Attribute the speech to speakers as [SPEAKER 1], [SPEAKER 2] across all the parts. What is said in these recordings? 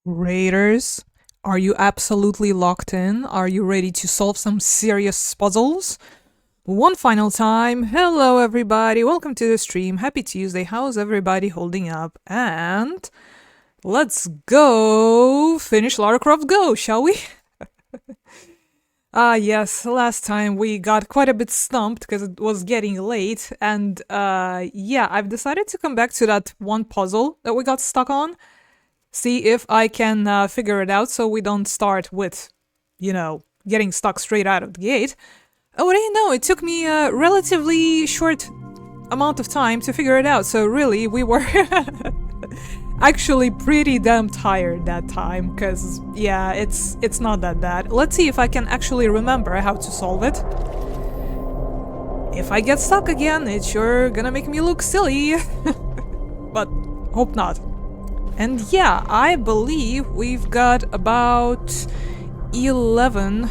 [SPEAKER 1] Raiders, are you absolutely locked in? Are you ready to solve some serious puzzles? One final time. Hello, everybody. Welcome to the stream. Happy Tuesday. How's everybody holding up? And let's go finish Lara Croft GO, shall we? Yes, last time we got quite a bit stumped because it was getting late. And yeah, I've decided to come back to that one puzzle that we got stuck on. See if I can figure it out so we don't start with, getting stuck straight out of the gate. Oh, what do you know? It took me a relatively short amount of time to figure it out. So really, we were actually pretty damn tired that time. Because, yeah, it's not that bad. Let's see if I can actually remember how to solve it. If I get stuck again, it's sure gonna make me look silly. But hope not. And yeah, I believe we've got about 11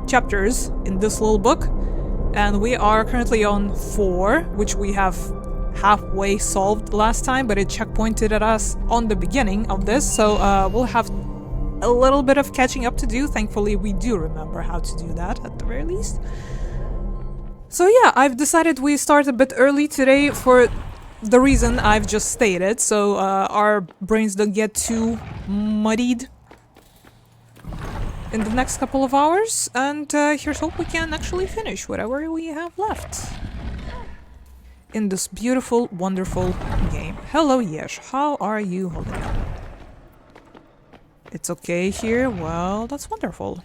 [SPEAKER 1] chapters in this little book, and we are currently on 4, which we have halfway solved last time, but it checkpointed at us on the beginning of this, so we'll have a little bit of catching up to do. Thankfully, we do remember how to do that at the very least. So yeah, I've decided we start a bit early today for the reason I've just stated, so our brains don't get too muddied in the next couple of hours, and here's hope we can actually finish whatever we have left in this beautiful, wonderful game. Hello, Yesh. How are you holding up? It's okay here? Well, that's wonderful.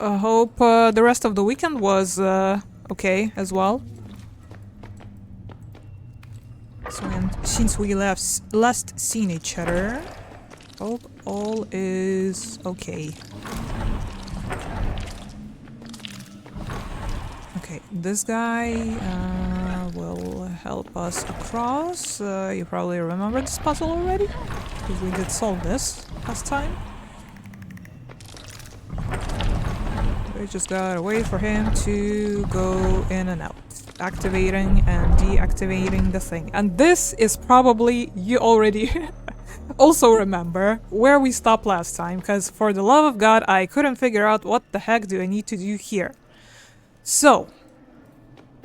[SPEAKER 1] I hope the rest of the weekend was okay as well. So, since we last seen each other, hope all is okay. Okay, this guy will help us across. You probably remember this puzzle already, because we did solve this last time. We just gotta wait for him to go in and out, activating and deactivating the thing. And this is probably, you already also remember where we stopped last time, because for the love of God, I couldn't figure out what the heck do I need to do here. So,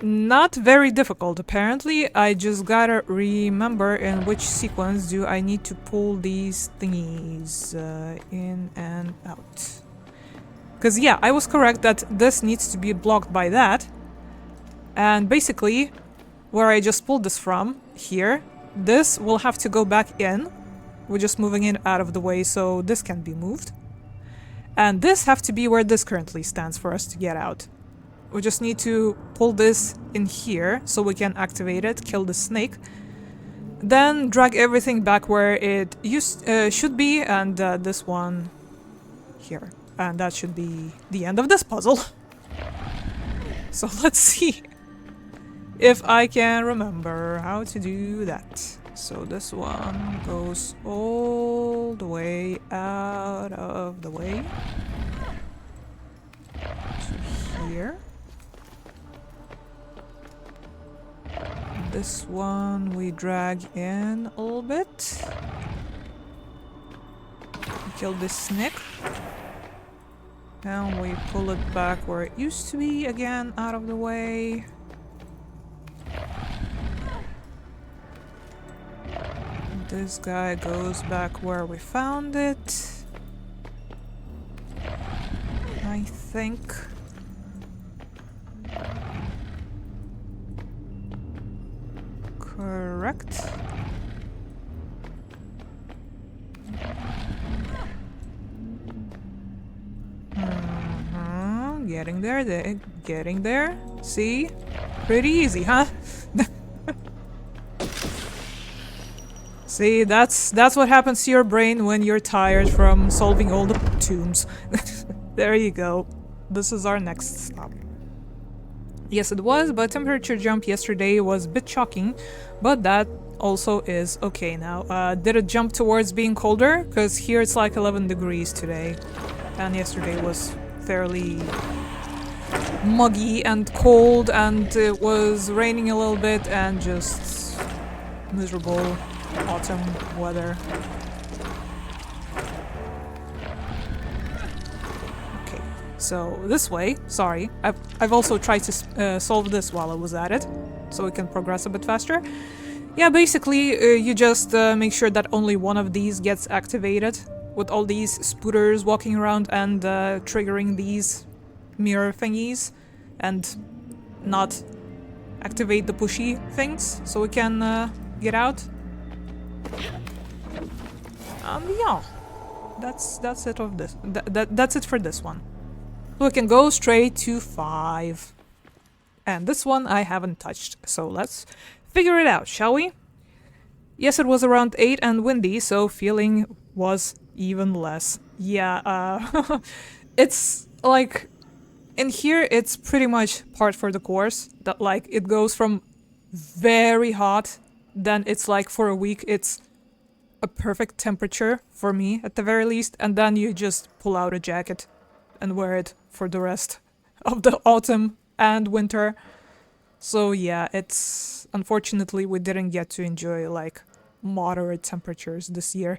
[SPEAKER 1] not very difficult apparently. I just gotta remember in which sequence do I need to pull these thingies in and out. Because yeah, I was correct that this needs to be blocked by that. And basically, where I just pulled this from, here, this will have to go back in. We're just moving it out of the way so this can be moved. And this have to be where this currently stands for us to get out. We just need to pull this in here so we can activate it, kill the snake. Then drag everything back where it should be, and this one here. And that should be the end of this puzzle. So let's see if I can remember how to do that. So this one goes all the way out of the way to here. This one we drag in a little bit. Kill this snake. And we pull it back where it used to be again, out of the way. This guy goes back where we found it. I think. Correct. Getting there, getting there. See? Pretty easy, huh? See, that's what happens to your brain when you're tired from solving all the tombs. There you go. This is our next stop. Yes, it was, but temperature jump yesterday was a bit shocking, but that also is okay now. Did it jump towards being colder? Because here it's like 11 degrees today, and yesterday was fairly muggy and cold, and it was raining a little bit, and just miserable autumn weather. Okay, so this way, sorry, I've also tried to solve this while I was at it, so we can progress a bit faster. Yeah, basically, you just make sure that only one of these gets activated, with all these spooters walking around and triggering these mirror thingies, and not activate the pushy things, so we can get out. Yeah, that's it of this. That's it for this one. So we can go straight to 5. And this one I haven't touched, so let's figure it out, shall we? Yes, it was around 8 and windy, so feeling was even less. Yeah, it's like, in here it's pretty much part for the course, that like it goes from very hot, then it's like for a week it's a perfect temperature for me at the very least, and then you just pull out a jacket and wear it for the rest of the autumn and winter. So yeah, it's unfortunately we didn't get to enjoy like moderate temperatures this year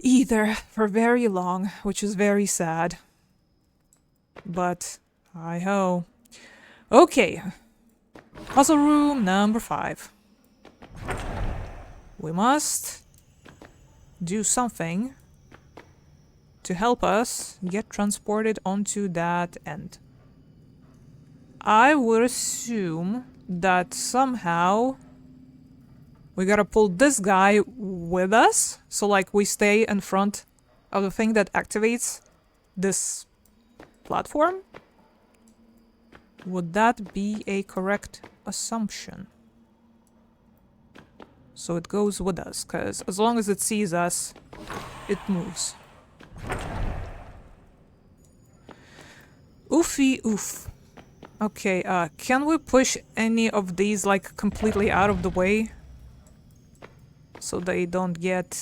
[SPEAKER 1] either for very long, which is very sad. But hi-ho. Okay. Puzzle room number 5. We must do something to help us get transported onto that end. I would assume that somehow we gotta pull this guy with us, so like we stay in front of the thing that activates this platform. Would that be a correct assumption? So it goes with us, because as long as it sees us, it moves. Oofy oof. Okay, can we push any of these like completely out of the way? So they don't get...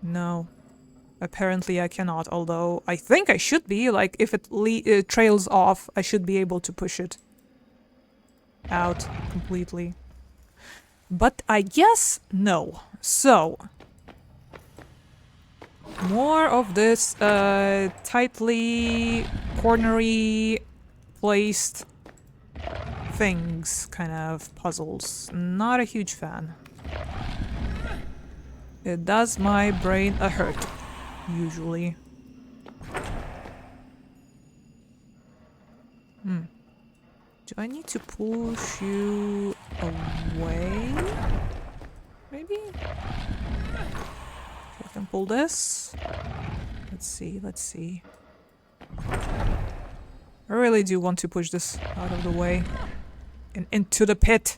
[SPEAKER 1] No. Apparently I cannot, although I think I should be, like if it trails off, I should be able to push it out completely. But I guess no. So, more of this tightly cornery placed things, kind of puzzles. Not a huge fan. It does my brain a hurt, usually. Do I need to push you away? Maybe? I can pull this. Let's see, let's see. I really do want to push this out of the way and into the pit.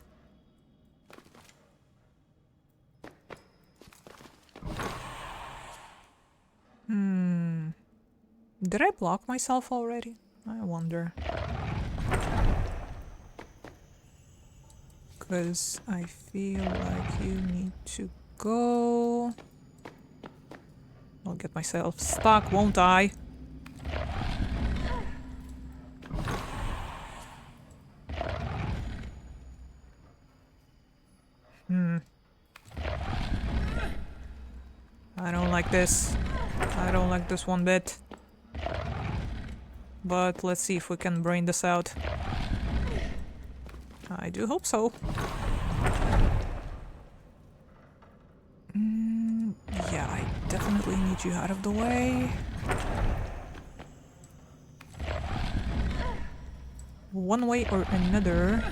[SPEAKER 1] Did I block myself already? I wonder. Because I feel like you need to go. I'll get myself stuck, won't I? I don't like this. I don't like this one bit. But let's see if we can brain this out. I do hope so. Yeah, I definitely need you out of the way. One way or another,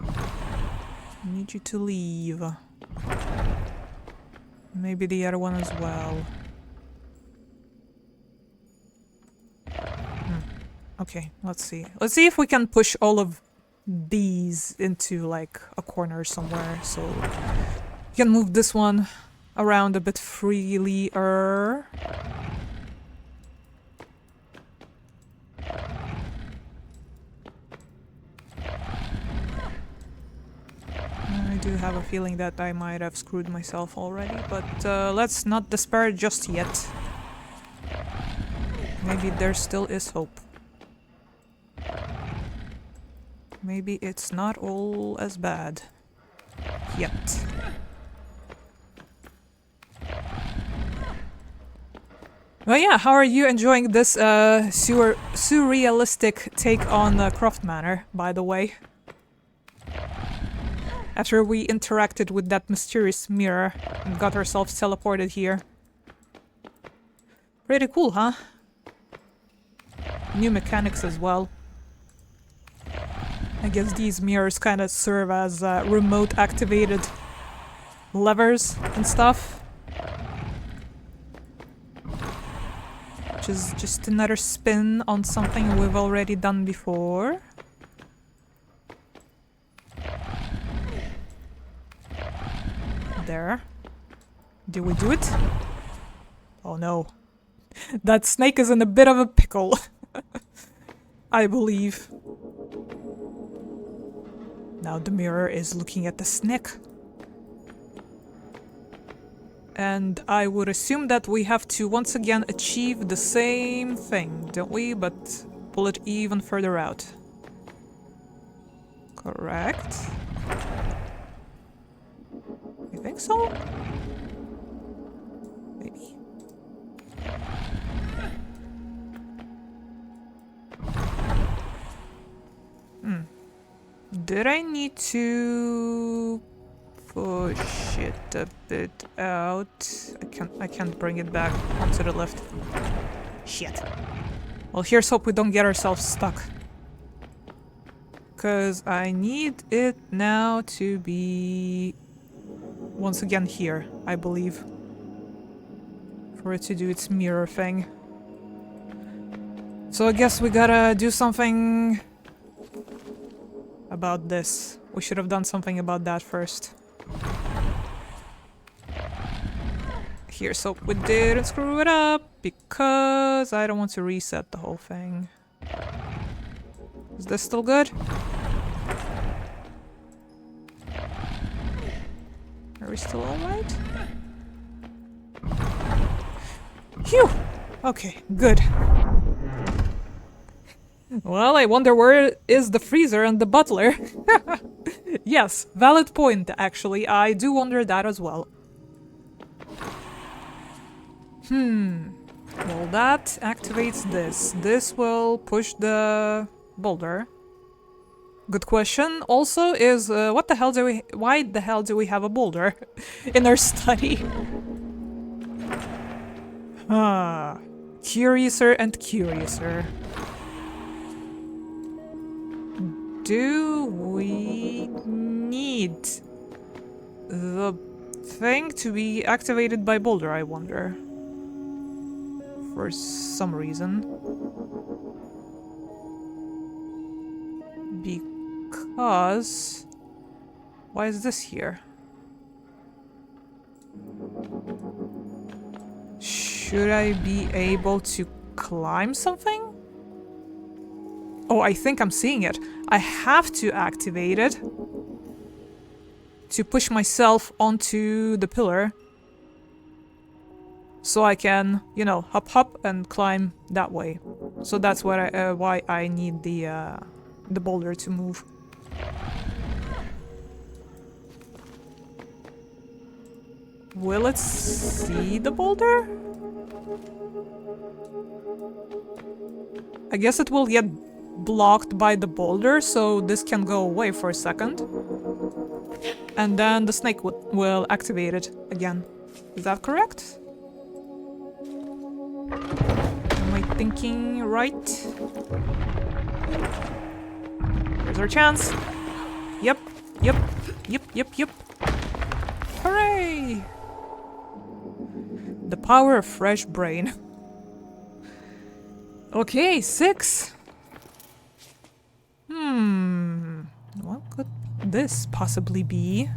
[SPEAKER 1] I need you to leave. Maybe the other one as well. Okay, let's see. Let's see if we can push all of these into like a corner somewhere, so we can move this one around a bit freely. I do have a feeling that I might have screwed myself already, but let's not despair just yet. Maybe there still is hope. maybe it's not all as bad yet. Well, yeah, how are you enjoying this surrealistic take on Croft Manor, by the way? After we interacted with that mysterious mirror and got ourselves teleported here. Pretty cool, huh? New mechanics as well. I guess these mirrors kind of serve as remote activated levers and stuff. Which is just another spin on something we've already done before. There. Did we do it? Oh no. That snake is in a bit of a pickle. I believe. Now the mirror is looking at the snake. And I would assume that we have to once again achieve the same thing, don't we? But pull it even further out. Correct. I think so? Maybe. Did I need to push it a bit out? I can't bring it back onto the left. Shit. Well, here's hope we don't get ourselves stuck. Cause I need it now to be once again here, I believe. For it to do its mirror thing. So I guess we gotta do something about this. We should have done something about that first. Here's hope we didn't screw it up, because I don't want to reset the whole thing. Is this still good? Are we still alright? Phew! Okay, good. Well, I wonder where is the freezer and the butler. Yes, valid point, actually. I do wonder that as well. Well, that activates this. This will push the boulder. Good question. Also is, why the hell do we have a boulder in our study? Curiouser and curiouser. Do we need the thing to be activated by boulder, I wonder? For some reason. Because... why is this here? Should I be able to climb something? Oh, I think I'm seeing it. I have to activate it to push myself onto the pillar so I can, you know, hop and climb that way. So that's what why I need the boulder to move. Will it see the boulder? I guess it will get blocked by the boulder, so this can go away for a second. And then the snake will activate it again. Is that correct? Am I thinking right? Here's our chance. Yep. Hooray! The power of fresh brain. Okay, 6. What could this possibly be?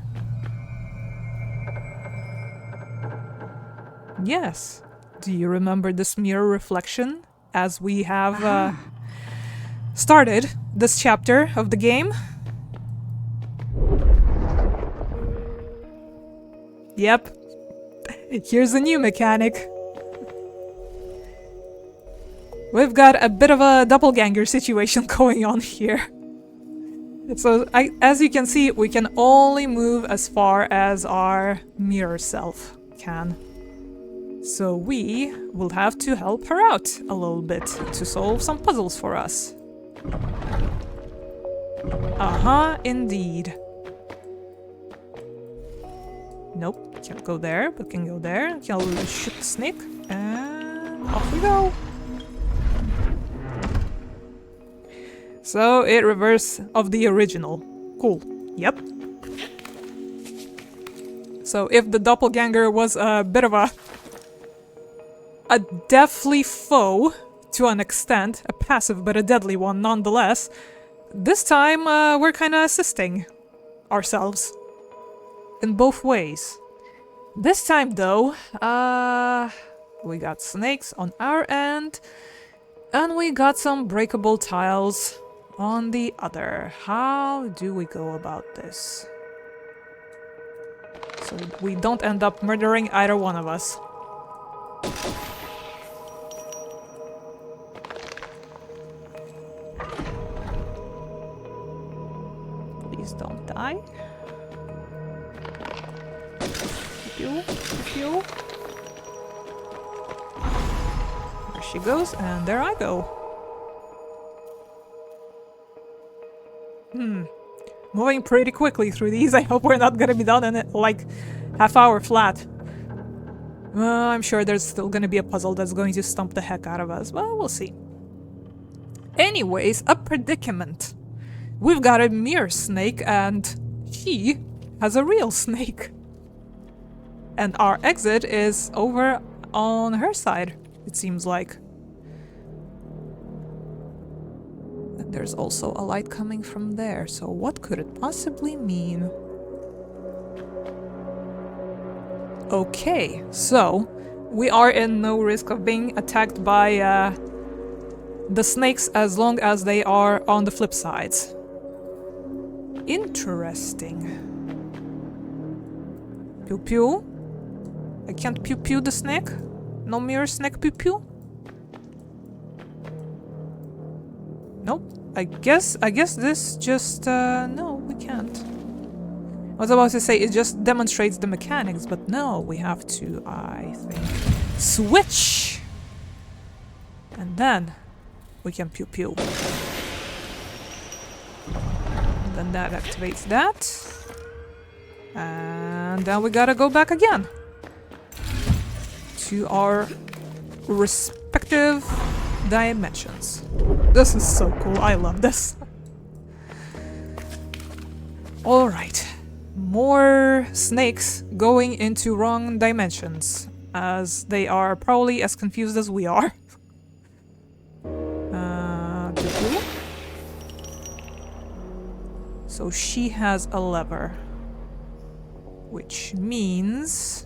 [SPEAKER 1] Yes. Do you remember this mirror reflection as we have started this chapter of the game? Yep. Here's a new mechanic. We've got a bit of a doppelganger situation going on here. So, as you can see, we can only move as far as our mirror self can. So we will have to help her out a little bit to solve some puzzles for us. Indeed. Nope, can't go there, but can go there. Can shoot the snake, and off we go. So it reverse of the original. Cool. Yep. So if the doppelganger was a bit of a deathly foe to an extent, a passive but a deadly one nonetheless, this time we're kind of assisting ourselves in both ways. This time though, we got snakes on our end and we got some breakable tiles on the other. How do we go about this? So we don't end up murdering either one of us. Please don't die. Pew, pew. There she goes, and there I go. Moving pretty quickly through these. I hope we're not gonna be done in it like half hour flat. I'm sure there's still gonna be a puzzle that's going to stump the heck out of us. Well, we'll see. Anyways, a predicament. We've got a mirror snake and she has a real snake. And our exit is over on her side, it seems like. And there's also a light coming from there, so what could it possibly mean? Okay, so we are in no risk of being attacked by the snakes as long as they are on the flip sides. Interesting. Pew pew. I can't pew pew the snake? No mirror snake pew pew? Nope. I guess this just no, we can't. I was about to say it just demonstrates the mechanics, but no, we have to, I think, switch! And then we can pew pew. And then that activates that. And then we gotta go back again to our respective dimensions. This is so cool, I love this. Alright, more snakes going into wrong dimensions, as they are probably as confused as we are. So she has a lever, which means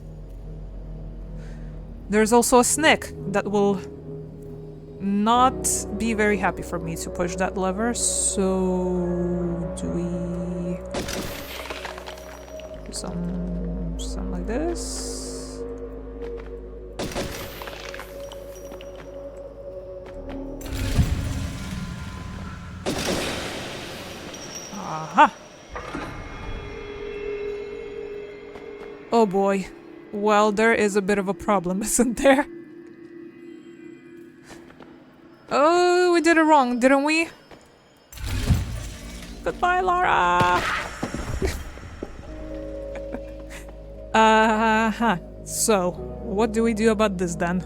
[SPEAKER 1] there's also a snake that will not be very happy for me to push that lever. So do we do something like this? Aha! Oh boy. Well, there is a bit of a problem, isn't there? Oh, we did it wrong, didn't we? Goodbye, Lara! So, what do we do about this then?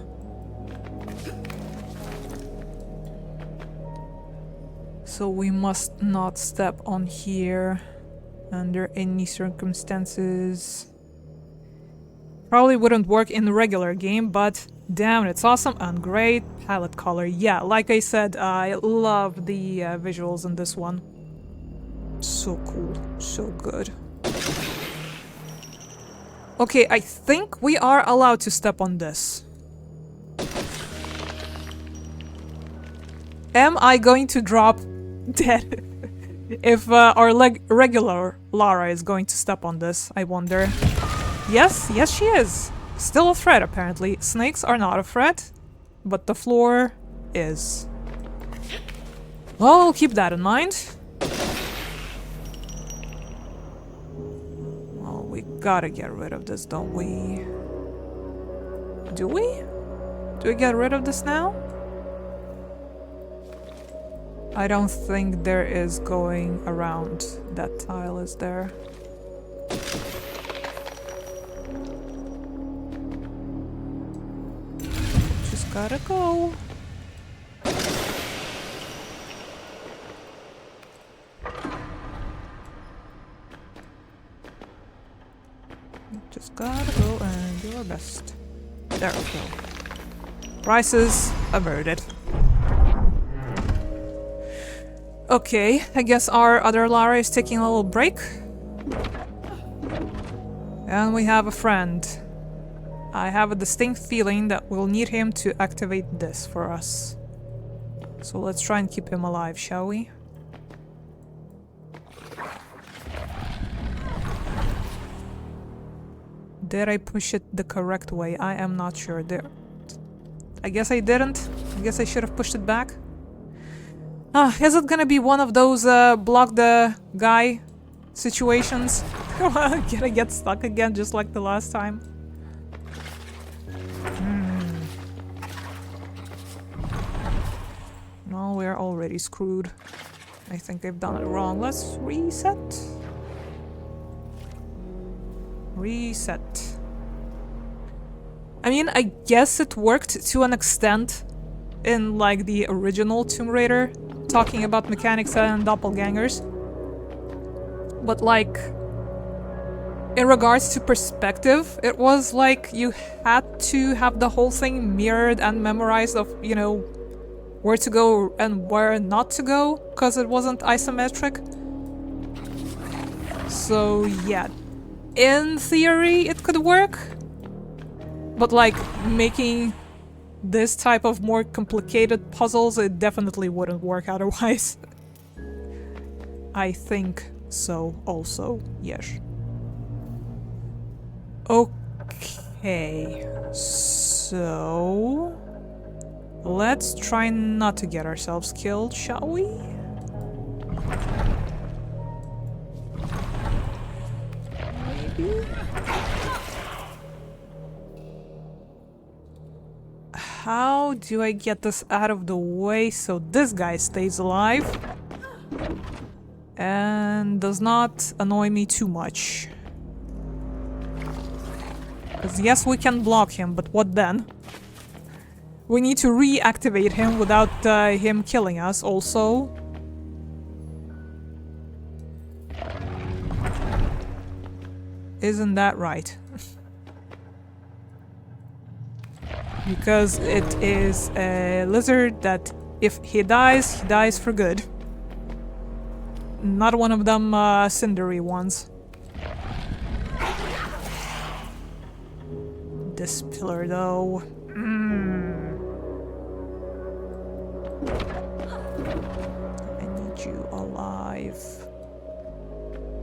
[SPEAKER 1] So we must not step on here under any circumstances. Probably wouldn't work in the regular game, but damn, it's awesome and great palette color. Yeah, like I said, I love the visuals in this one. So cool, so good. Okay, I think we are allowed to step on this. Am I going to drop dead if our regular Lara is going to step on this, I wonder? Yes, yes she is. Still a threat, apparently. Snakes are not a threat, but the floor is. Well, we'll keep that in mind. We gotta get rid of this, don't we? Do we? Do we get rid of this now? I don't think there is going around that tile, is there? Just gotta go. Just gotta go and do our best. There we go. Rices averted. Okay, I guess our other Lara is taking a little break. And we have a friend. I have a distinct feeling that we'll need him to activate this for us. So let's try and keep him alive, shall we? Did I push it the correct way? I am not sure. There. I guess I didn't. I guess I should have pushed it back. Is it gonna be one of those block the guy situations? Gonna get stuck again just like the last time? No, we're already screwed. I think I've done it wrong. Let's reset. Reset. I mean, I guess it worked to an extent in like the original Tomb Raider, talking about mechanics and doppelgangers. But like, in regards to perspective, it was like you had to have the whole thing mirrored and memorized of, you know, where to go and where not to go, because it wasn't isometric. So yeah, in theory it could work, but like making this type of more complicated puzzles, it definitely wouldn't work otherwise. I think so also, yes. Okay, so let's try not to get ourselves killed, shall we? Maybe? How do I get this out of the way so this guy stays alive and does not annoy me too much? Because yes, we can block him, but what then? We need to reactivate him without him killing us also. Isn't that right? Because it is a lizard that if he dies for good. Not one of them cindery ones. This pillar though. I need you alive.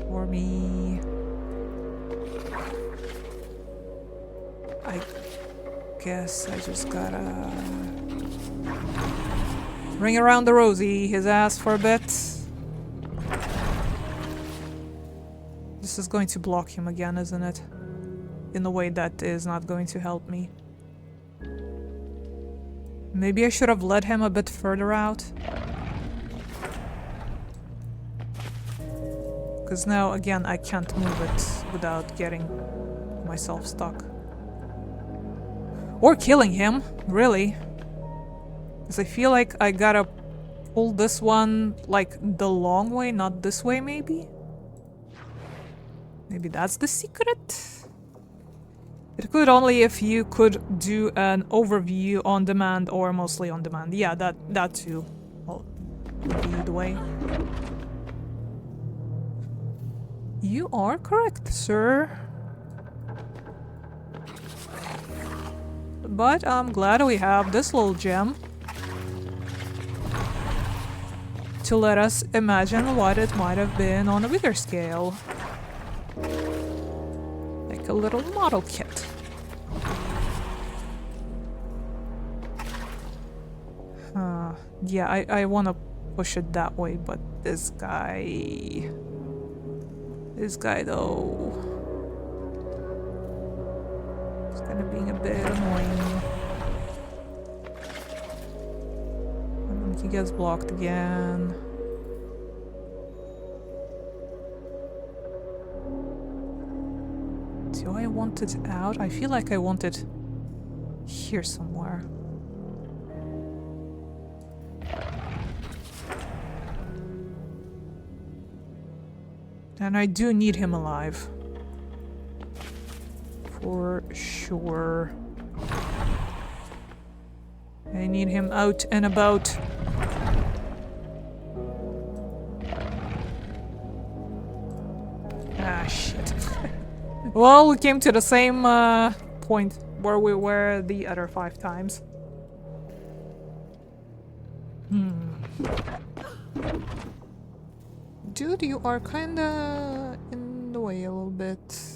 [SPEAKER 1] For me. I guess I just gotta ring around the rosy his ass for a bit. This is going to block him again, isn't it? In a way that is not going to help me. Maybe I should have led him a bit further out. Because now, again, I can't move it without getting myself stuck. Or killing him, really. Because I feel like I gotta pull this one, like, the long way, not this way, maybe? Maybe that's the secret? It could only if you could do an overview on demand or mostly on demand. Yeah, that too. Well, would be the way. You are correct, sir. But I'm glad we have this little gem to let us imagine what it might have been on a bigger scale. Like a little model kit. Yeah, I want to push it that way, but this guy though. It's kind of being a bit annoying. And then he gets blocked again. Do I want it out? I feel like I want it here somewhere. And I do need him alive. For sure. I need him out and about. Ah, shit. Well, we came to the same point where we were the other 5 times. Dude, you are kinda in the way a little bit.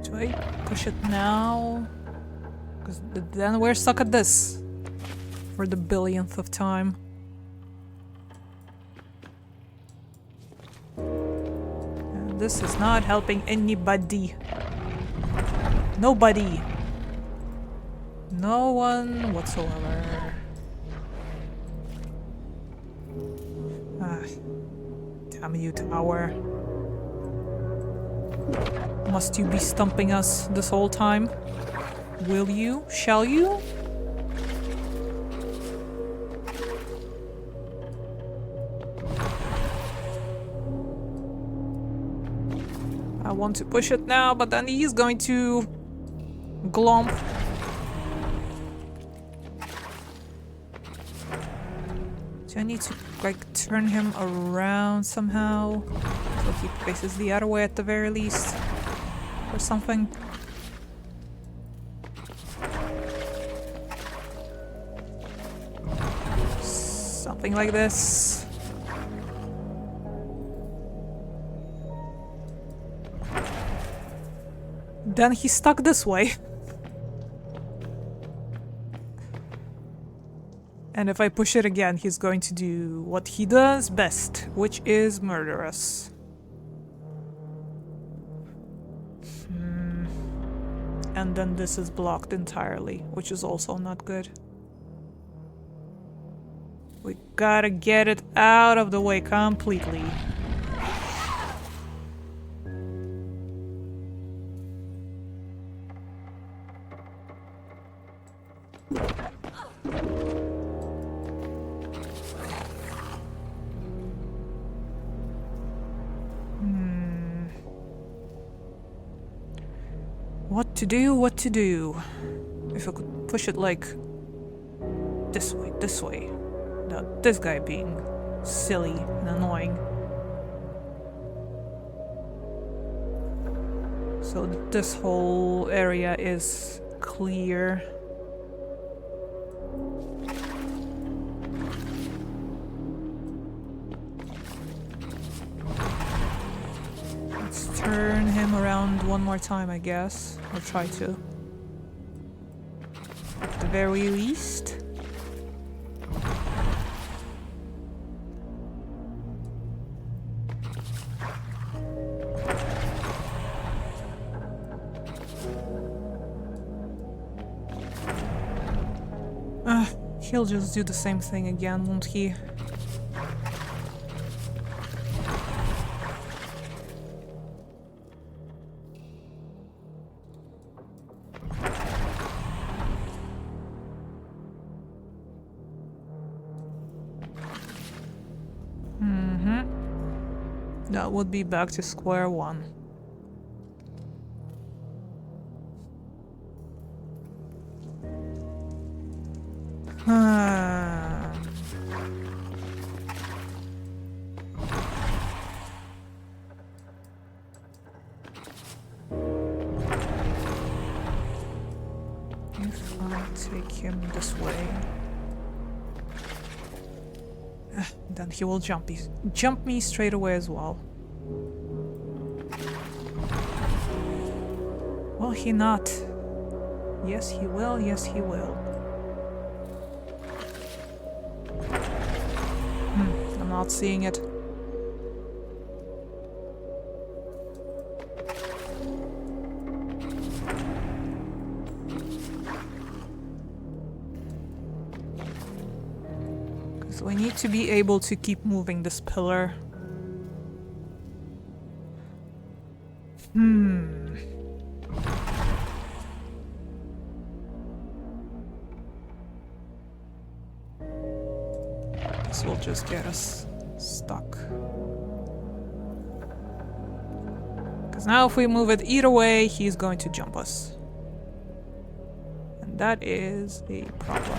[SPEAKER 1] Do I push it now? Because then we're stuck at this for the billionth of time. And this is not helping anybody. Nobody. No one whatsoever. Ah, damn you, tower. Must you be stumping us this whole time? Will you? Shall you? I want to push it now, but then he's going to glomp. Do I need to, like, turn him around somehow? So he faces the other way at the very least. Or something. Something like this. Then he's stuck this way. And if I push it again, he's going to do what he does best, which is murder us. And then this is blocked entirely, which is also not good. We gotta get it out of the way completely. What to do, what to do? If I could push it like this way, this way. Without this guy being silly and annoying. So this whole area is clear. Let's turn him around one more time, I guess. Or try to. At the very least. He'll just do the same thing again, won't he? That would be back to square one. If I take him this way, then he will jump me straight away as well. Will he not? Yes, he will. Yes, he will. not seeing it. Because we need to be able to keep moving this pillar. This will just get us stuck. Because now if we move it either way, he's going to jump us. And that is a problem.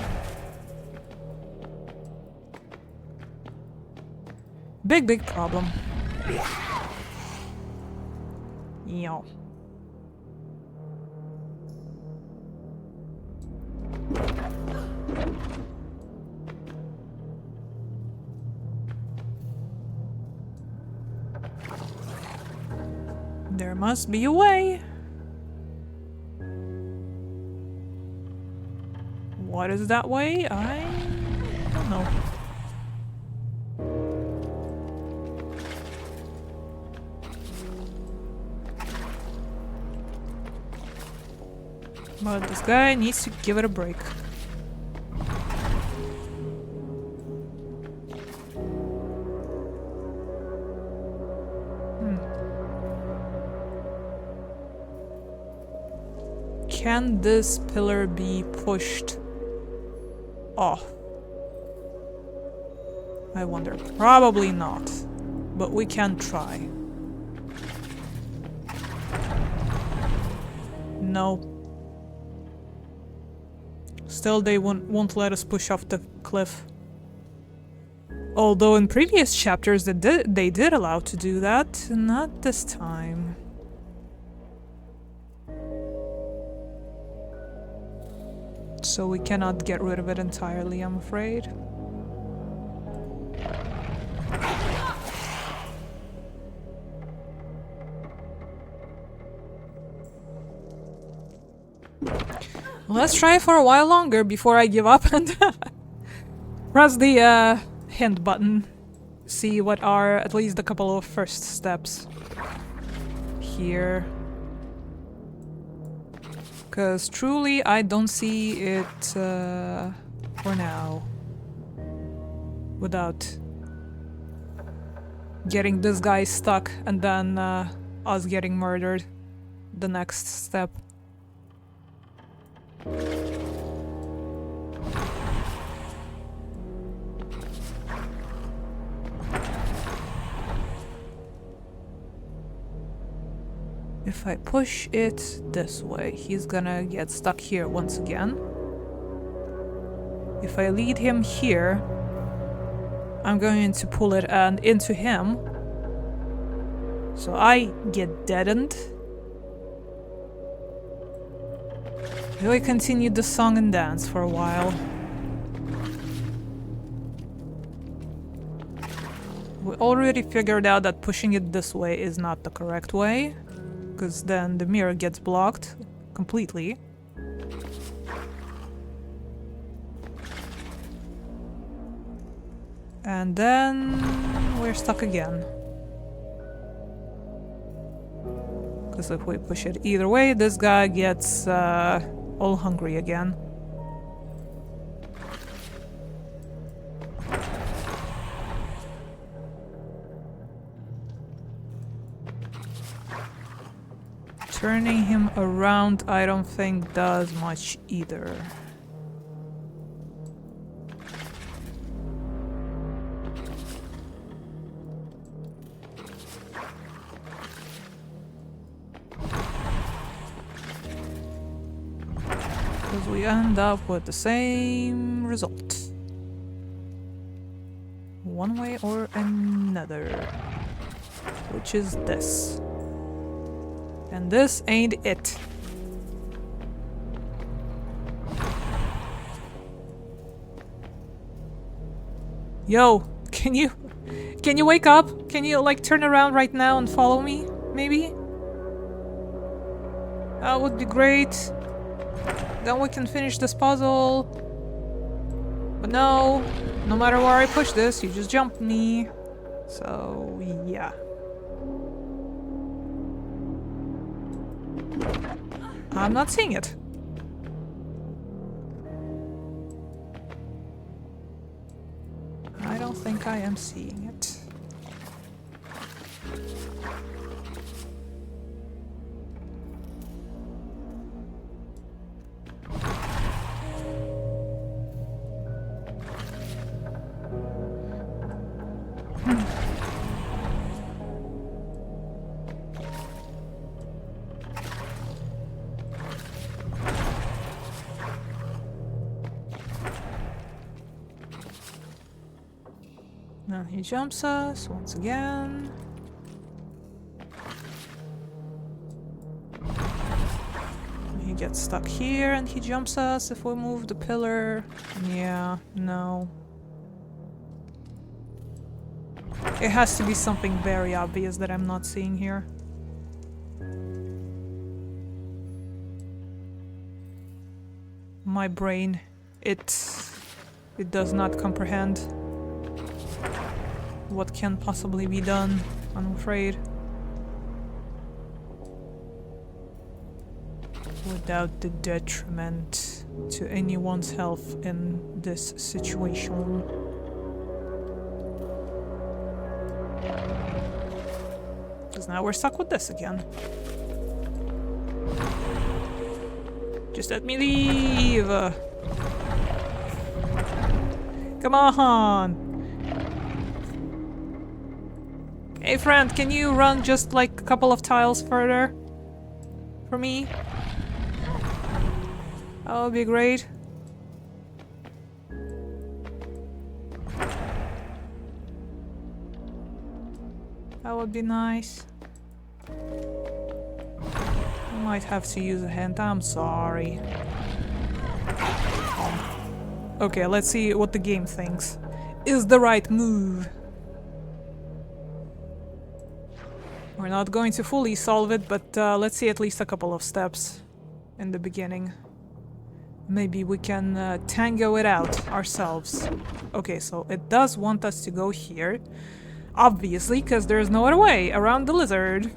[SPEAKER 1] Big, big problem. Yo. There must be a way. What is that way? I don't know. But this guy needs to give it a break. Can this pillar be pushed off? I wonder. Probably not. But we can try. No. Still, they won't let us push off the cliff. Although in previous chapters they did allow to do that. Not this time. So we cannot get rid of it entirely, I'm afraid. Let's try for a while longer before I give up and press the hint button. See what are at least a couple of first steps here. Because truly, I don't see it for now without getting this guy stuck and then us getting murdered. The next step. If I push it this way, he's gonna get stuck here once again. If I lead him here, I'm going to pull it and into him. So I get deadened. We continue the song and dance for a while. We already figured out that pushing it this way is not the correct way, because then the mirror gets blocked completely. And then we're stuck again. Because if we push it either way, this guy gets all hungry again. Turning him around, I don't think does much either. Because we end up with the same result. One way or another. Which is this. And this ain't it. Yo, can you wake up? Can you like turn around right now and follow me? Maybe? That would be great. Then we can finish this puzzle. But no, no matter where I push this, you just jump me. So, yeah. I'm not seeing it. I don't think I am seeing it. Now he jumps us once again. He gets stuck here and he jumps us if we move the pillar. Yeah, no. It has to be something very obvious that I'm not seeing here. My brain, it does not comprehend what can possibly be done, I'm afraid. Without the detriment to anyone's health in this situation. Because now we're stuck with this again. Just let me leave! Come on! Hey friend, can you run just like a couple of tiles further? For me? That would be great. That would be nice. I might have to use a hand, I'm sorry. Okay, let's see what the game thinks. Is the right move. We're not going to fully solve it, but let's see at least a couple of steps in the beginning. Maybe we can tango it out ourselves. Okay, so it does want us to go here. Obviously, because there's no other way around the lizard.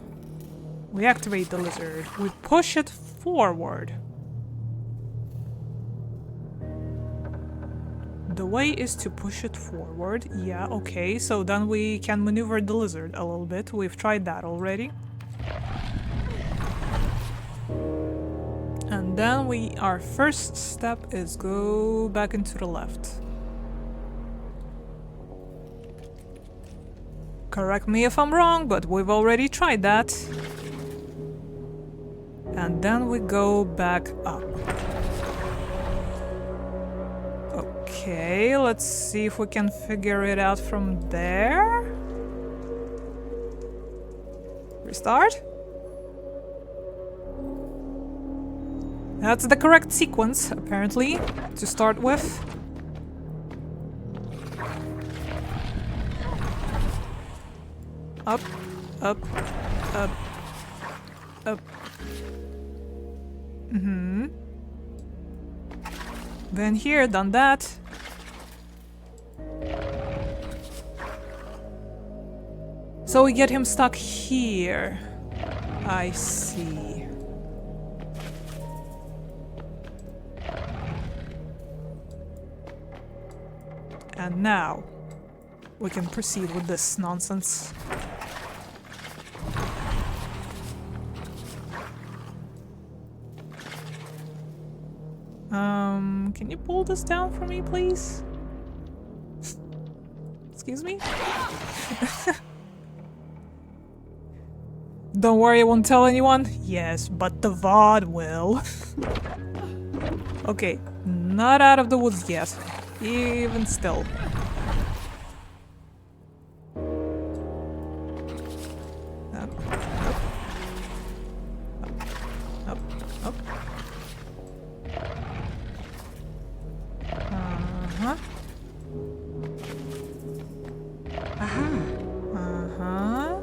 [SPEAKER 1] We activate the lizard. We push it forward. The way is to push it forward. Yeah, okay, so then we can maneuver the lizard a little bit. We've tried that already. And then our first step is go back into the left. Correct me if I'm wrong, but we've already tried that. And then we go back up. Okay, let's see if we can figure it out from there. Restart. That's the correct sequence, apparently, to start with. Up, up, up, up. Mm-hmm. Then here, done that. So we get him stuck here. I see. And now we can proceed with this nonsense. Can you pull this down for me, please? Excuse me? Don't worry, I won't tell anyone. Yes, but the VOD will. Okay, not out of the woods yet. Even still. Up, up, up, up. Uh-huh. Aha. Uh-huh.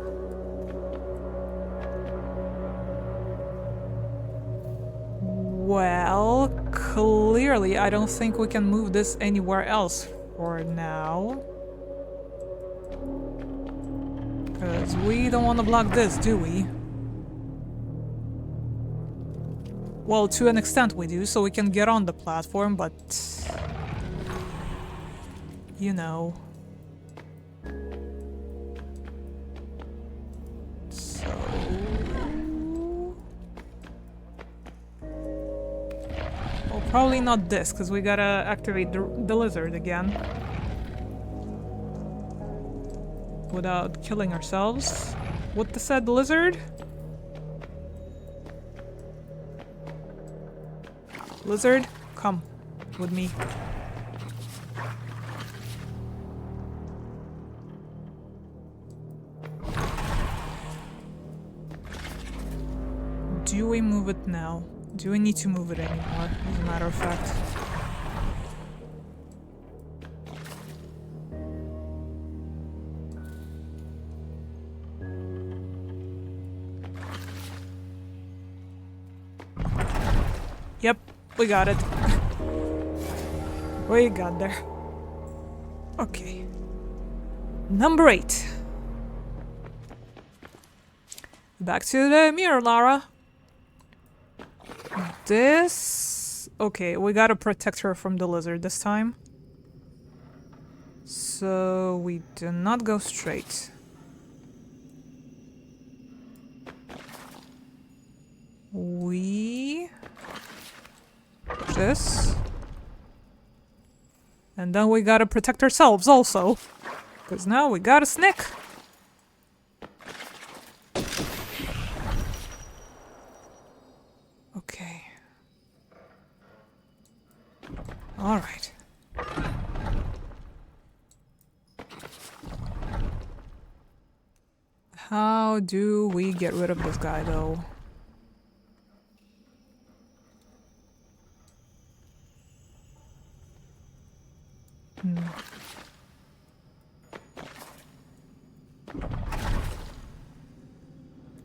[SPEAKER 1] Well, Well, clearly I don't think we can move this anywhere else for now. Because we don't want to block this, do we? Well, to an extent we do, so we can get on the platform, but... you know... So... well, probably not this, because we gotta activate the lizard again. Without killing ourselves. What the said lizard? Lizard, come with me. Do we move it now? Do we need to move it anymore, as a matter of fact? Yep, we got it. We got there. Okay. Number 8. Back to the mirror, Lara. This... okay, we gotta protect her from the lizard this time. So we do not go straight. We... this. And then we gotta protect ourselves also. Because now we got a snake. Okay. Alright. How do we get rid of this guy though?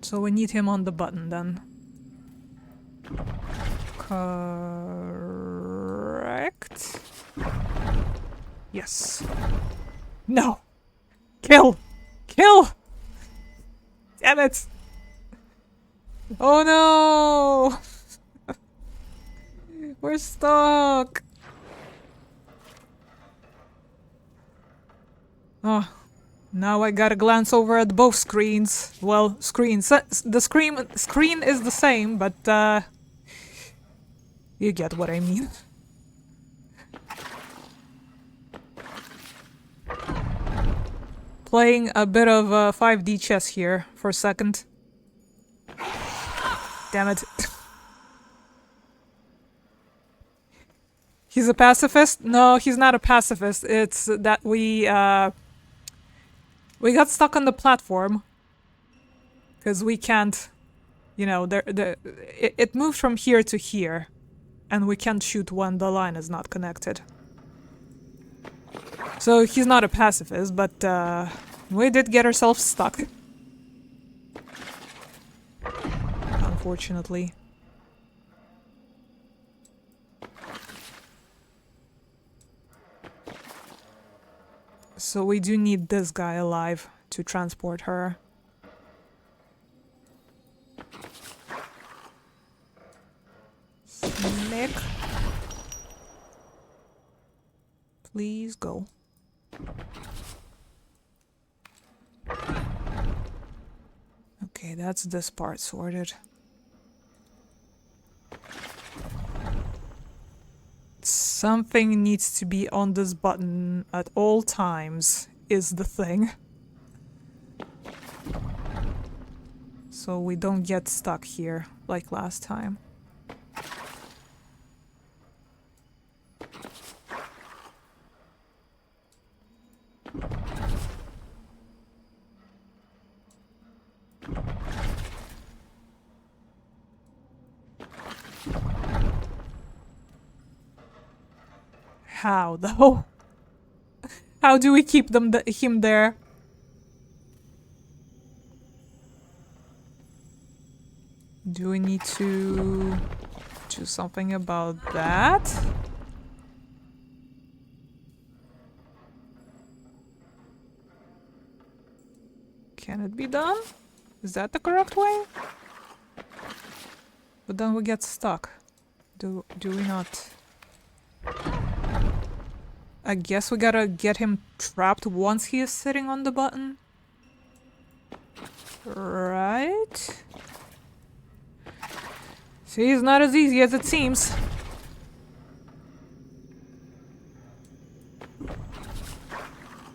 [SPEAKER 1] So we need him on the button then. Correct. Yes. No! Kill! Kill! Damn it! Oh no! We're stuck! Oh. Now I gotta glance over at both screens. Well, screens. The screen is the same, but you get what I mean. Playing a bit of 5D chess here for a second. Damn it. He's a pacifist? No, he's not a pacifist. It's that we got stuck on the platform because we can't, you know, it moved from here to here, and we can't shoot when the line is not connected. So he's not a pacifist, but we did get ourselves stuck. Unfortunately. So we do need this guy alive to transport her. Snake. Please go. Okay, that's this part sorted. Something needs to be on this button at all times, is the thing. So we don't get stuck here like last time. How though? How do we keep him there? Do we need to do something about that. Can it be done? Is that the correct way? But then we get stuck. Do we not? I guess we gotta get him trapped once he is sitting on the button. Right? See, it's not as easy as it seems.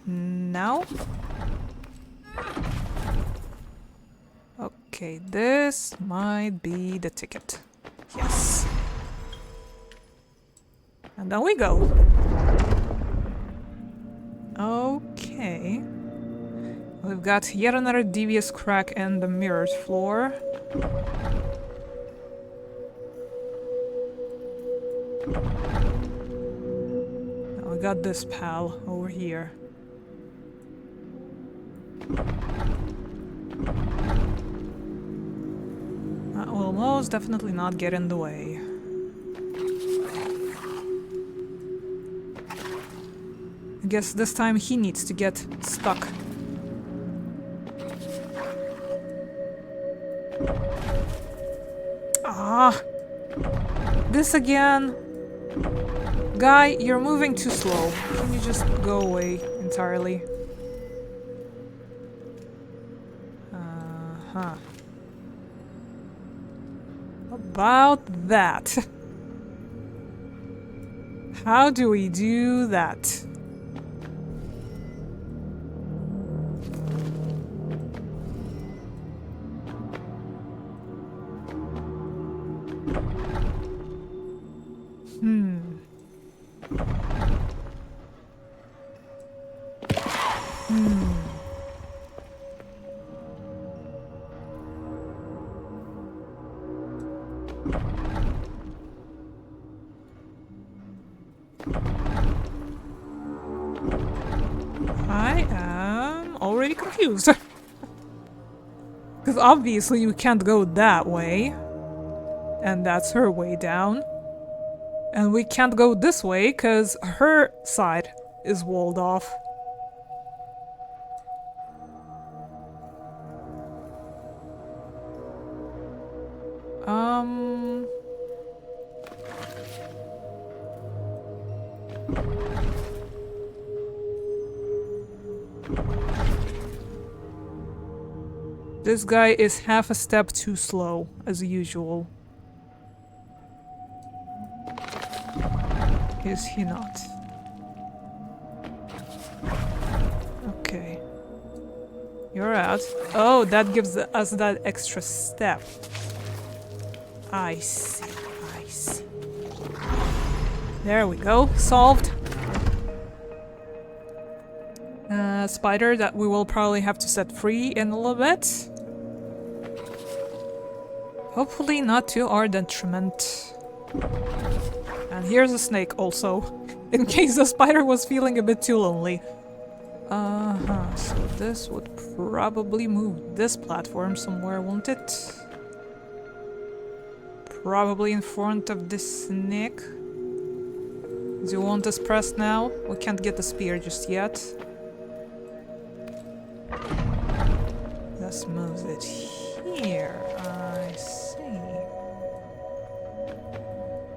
[SPEAKER 1] Now? Okay, this might be the ticket. Yes. And then we go. Okay. We've got yet another devious crack in the mirrored floor. Now we got this pal over here. That will most definitely not get in the way. I guess this time he needs to get stuck. Ah! This again! Guy, you're moving too slow. Can you just go away entirely? Uh-huh. About that. How do we do that? I am already confused. Because obviously you can't go that way. And that's her way down. And we can't go this way because her side is walled off. This guy is half a step too slow, as usual. Is he not? Okay. You're out. Oh, that gives us that extra step. I see, I see. There we go, solved. Spider that we will probably have to set free in a little bit. Hopefully not to our detriment. And here's a snake also, in case the spider was feeling a bit too lonely. So this would probably move this platform somewhere, won't it? Probably in front of this snake. Do you want this pressed now? We can't get the spear just yet. Let's move it here. I see.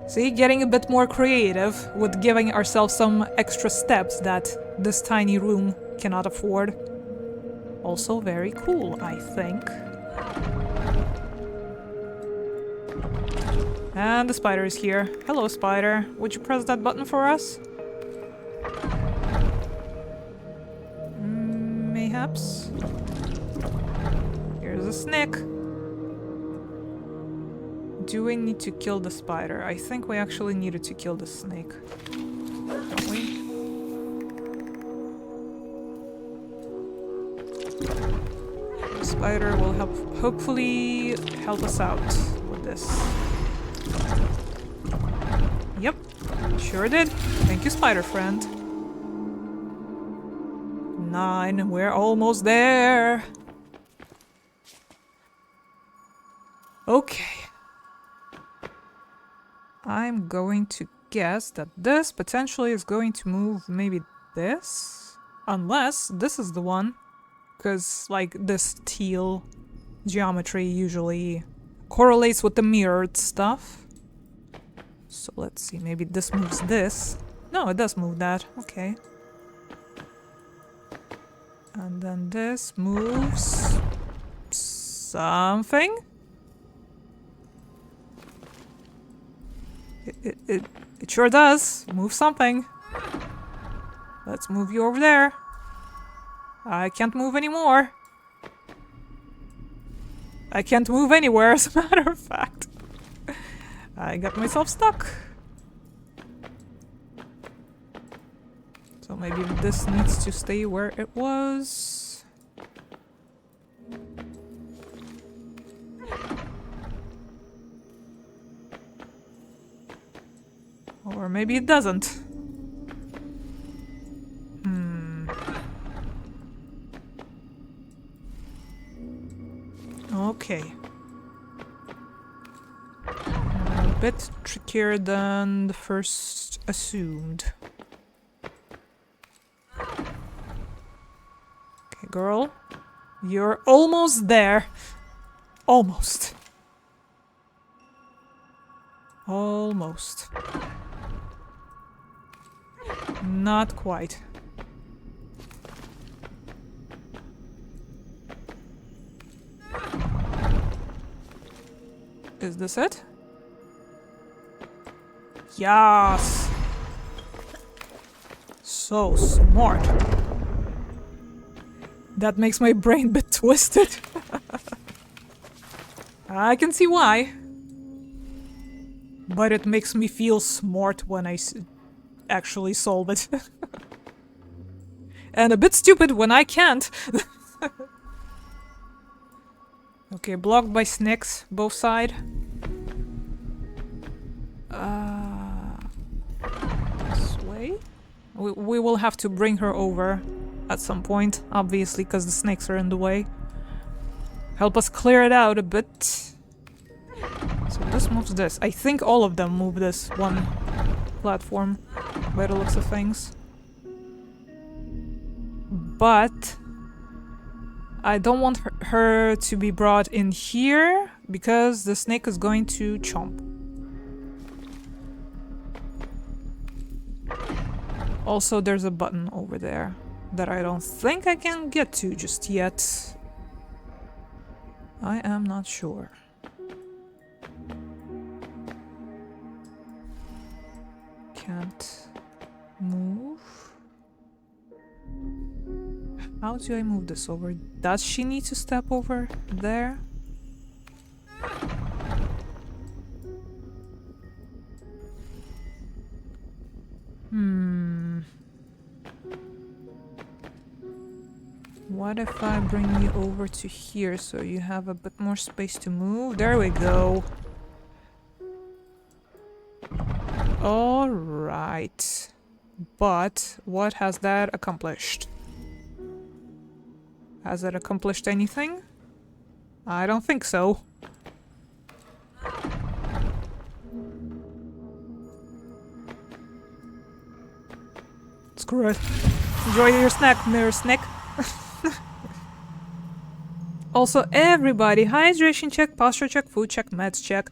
[SPEAKER 1] See, getting a bit more creative with giving ourselves some extra steps that this tiny room cannot afford. Also very cool, I think. And the spider is here. Hello, spider. Would you press that button for us? Mayhaps. Here's a snake. Do we need to kill the spider? I think we actually needed to kill the snake. Don't we? The spider will hopefully help us out with this. Yep, sure did. Thank you, spider friend. 9, we're almost there. Okay. I'm going to guess that this potentially is going to move maybe this? Unless this is the one. Because, like, this teal geometry usually correlates with the mirrored stuff. So let's see, maybe this moves this. No, it does move that. Okay. And then this moves something. It sure does. Move something. Let's move you over there. I can't move anymore. I can't move anywhere, as a matter of fact. I got myself stuck. So maybe this needs to stay where it was. Or maybe it doesn't. Okay. A bit trickier than the first assumed. Okay, girl. You're almost there. Almost. Almost. Not quite. Is this it? Yes! So smart. That makes my brain a bit twisted. I can see why. But it makes me feel smart when I actually solve it. And a bit stupid when I can't. Okay, blocked by snakes, both sides. This way? We will have to bring her over at some point, obviously, because the snakes are in the way. Help us clear it out a bit. So this moves this. I think all of them move this one platform, by the looks of things. But I don't want her to be brought in here, because the snake is going to chomp. Also, there's a button over there that I don't think I can get to just yet. I am not sure. Can't move. How do I move this over? Does she need to step over there? What if I bring you over to here so you have a bit more space to move? There we go. All right. But what has that accomplished? Has it accomplished anything? I don't think so. Screw it. Enjoy your snack, mirror snake. Also, everybody, hydration check, posture check, food check, meds check.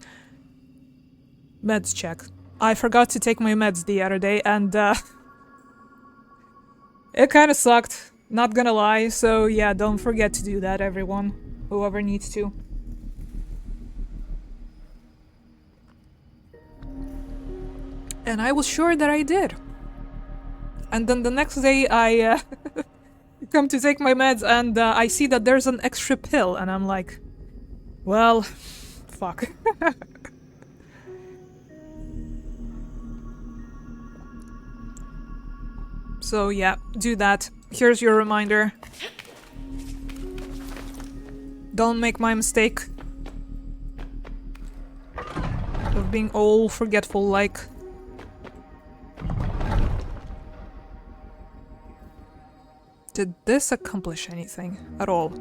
[SPEAKER 1] Meds check. I forgot to take my meds the other day, and it kind of sucked. Not gonna lie, so yeah, don't forget to do that, everyone. Whoever needs to. And I was sure that I did. And then the next day I come to take my meds and I see that there's an extra pill and I'm like, well, fuck. So yeah, do that. Here's your reminder. Don't make my mistake of being all forgetful like. Did this accomplish anything at all?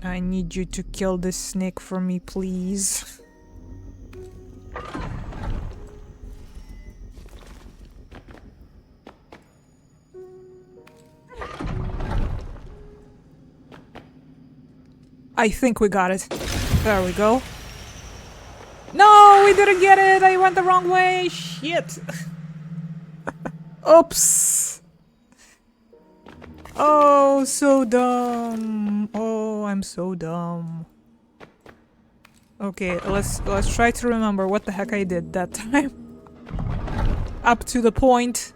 [SPEAKER 1] I need you to kill this snake for me, please. I think we got it. There we go. No, we didn't get it! I went the wrong way! Shit! Oops! Oh, so dumb. Oh, I'm so dumb. Okay, let's try to remember what the heck I did that time. Up to the point.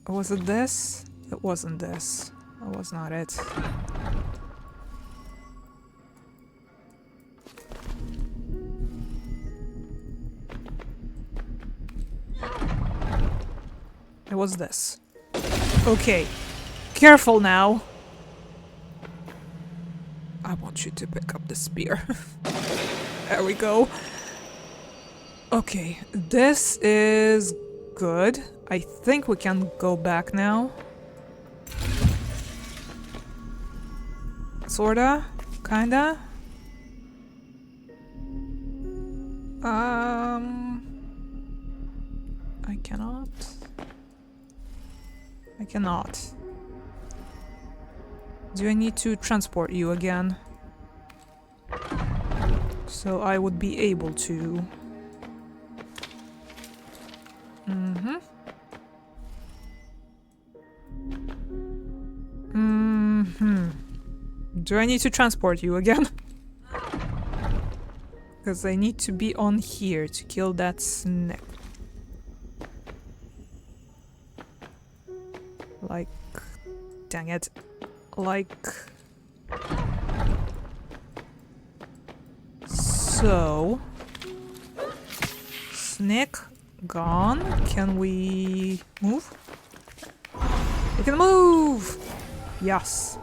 [SPEAKER 1] Was it this? It wasn't this. That was not it. It was this. Okay. Careful now. I want you to pick up the spear. There we go. Okay, this is good. I think we can go back now. Sorta? Kinda? I cannot. I cannot. Do I need to transport you again? So I would be able to. Do I need to transport you again? Because I need to be on here to kill that snake. Like... Dang it. Like... So... Snake gone. Can we move? We can move! Yes.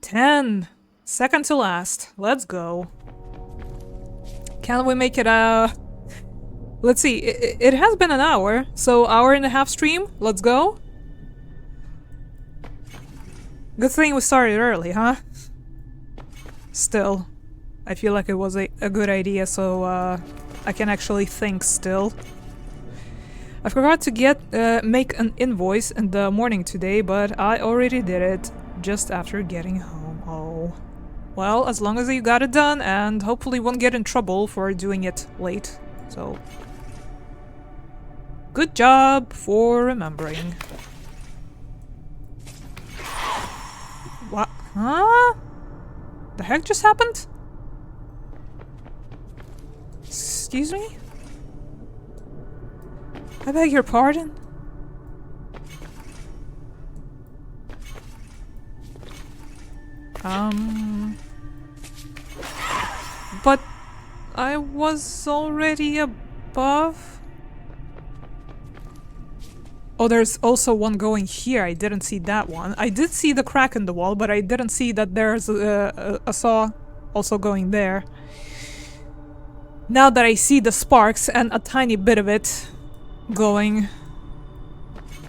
[SPEAKER 1] 10! Second to last. Let's go. Can we make it a... Let's see, it has been an hour, so hour and a half stream. Let's go. Good thing we started early, huh? Still, I feel like it was a good idea, so I can actually think still. I forgot to make an invoice in the morning today, but I already did it just after getting home. Oh. Well, as long as you got it done, and hopefully won't get in trouble for doing it late, so... Good job for remembering. What? Huh? The heck just happened? Excuse me? I beg your pardon? But I was already above. Oh, there's also one going here. I didn't see that one. I did see the crack in the wall, but I didn't see that there's a saw also going there. Now that I see the sparks and a tiny bit of it going...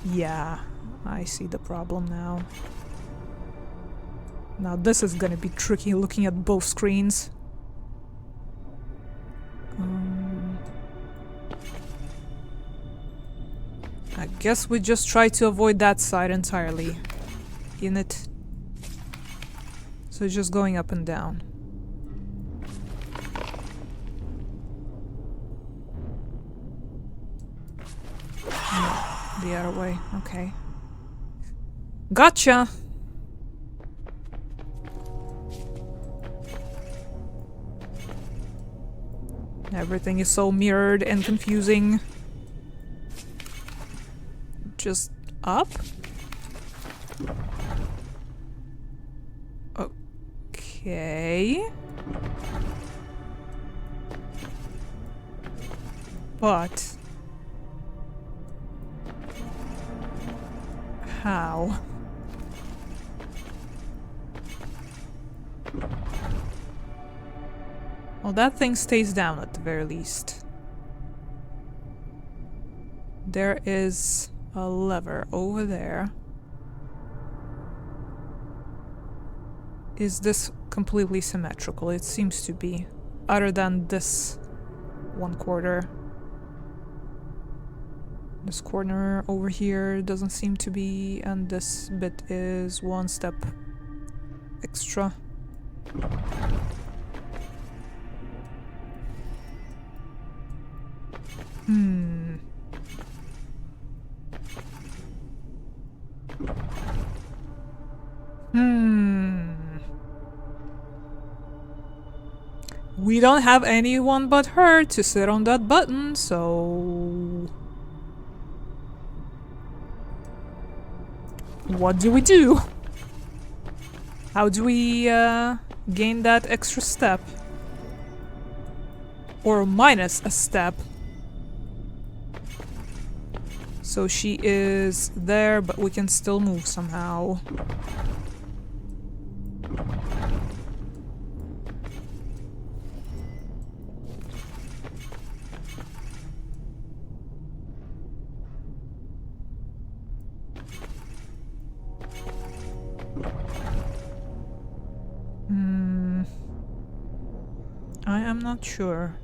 [SPEAKER 1] Yeah, I see the problem now. Now this is gonna be tricky looking at both screens. I guess we just try to avoid that side entirely. In it. So it's just going up and down. No, the other way. Okay. Gotcha! Everything is so mirrored and confusing. Just up? Okay. But... how? Well, that thing stays down at the very least. There is a lever over there. Is this completely symmetrical? It seems to be. Other than this one quarter. This corner over here doesn't seem to be, and this bit is one step extra. We don't have anyone but her to sit on that button, so... What do we do? How do we gain that extra step? Or minus a step? So she is there, but we can still move somehow. I am not sure.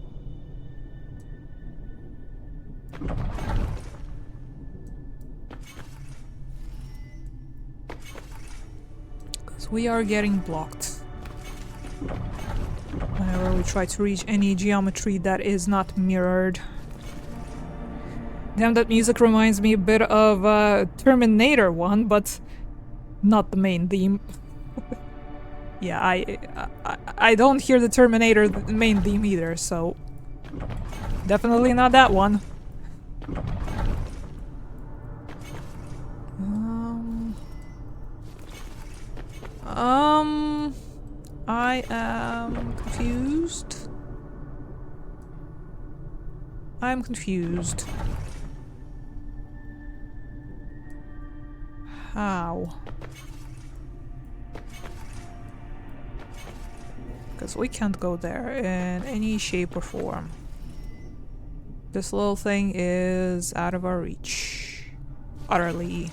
[SPEAKER 1] Because we are getting blocked. Whenever we try to reach any geometry that is not mirrored. Damn, that music reminds me a bit of Terminator 1, but not the main theme. Yeah, I don't hear the Terminator main theme either, so definitely not that one. I am confused. I'm confused. How? Because we can't go there in any shape or form. This little thing is out of our reach. Utterly.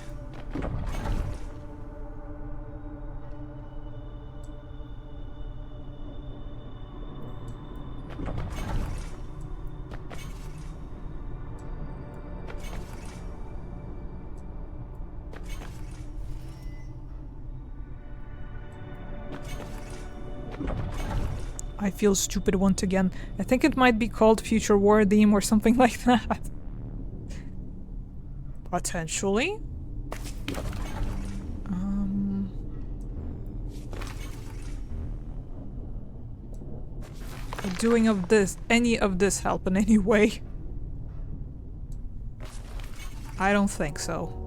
[SPEAKER 1] I feel stupid once again. I think it might be called Future War Theme or something like that. Potentially. Would doing of this, any of this help in any way? I don't think so.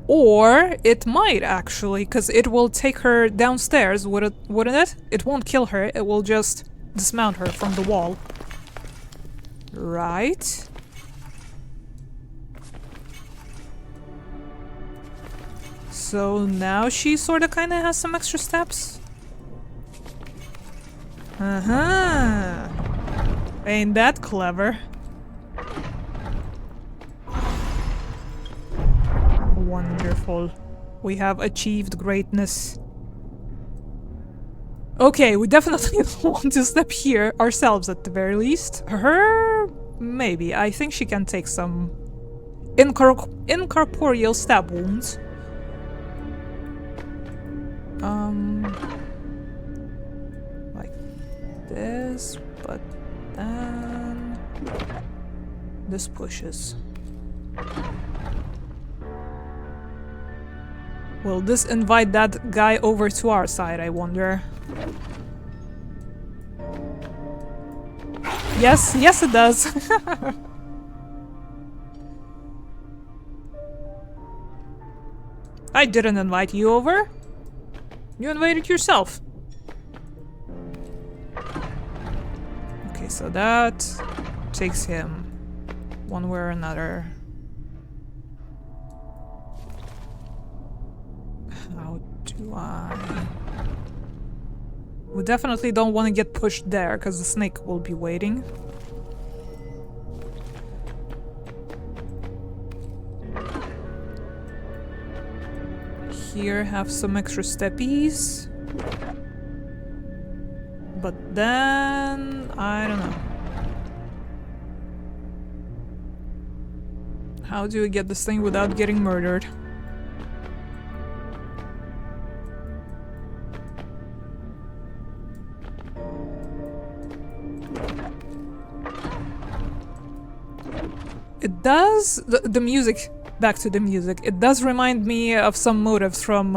[SPEAKER 1] Or it might actually, because it will take her downstairs, wouldn't it? It won't kill her, it will just dismount her from the wall. Right? So now she sorta kinda has some extra steps? Uh-huh. Ain't that clever? Wonderful. We have achieved greatness. Okay, we definitely want to step here ourselves at the very least. Her... maybe. I think she can take some incorporeal stab wounds. Like this, but then... this pushes. Will this invite that guy over to our side, I wonder? Yes, yes it does. I didn't invite you over. You invited yourself. Okay, so that takes him one way or another. How do I... We definitely don't want to get pushed there, because the snake will be waiting. Here, have some extra steppies. But then... I don't know. How do we get this thing without getting murdered? It does... The music... Back to the music. It does remind me of some motives from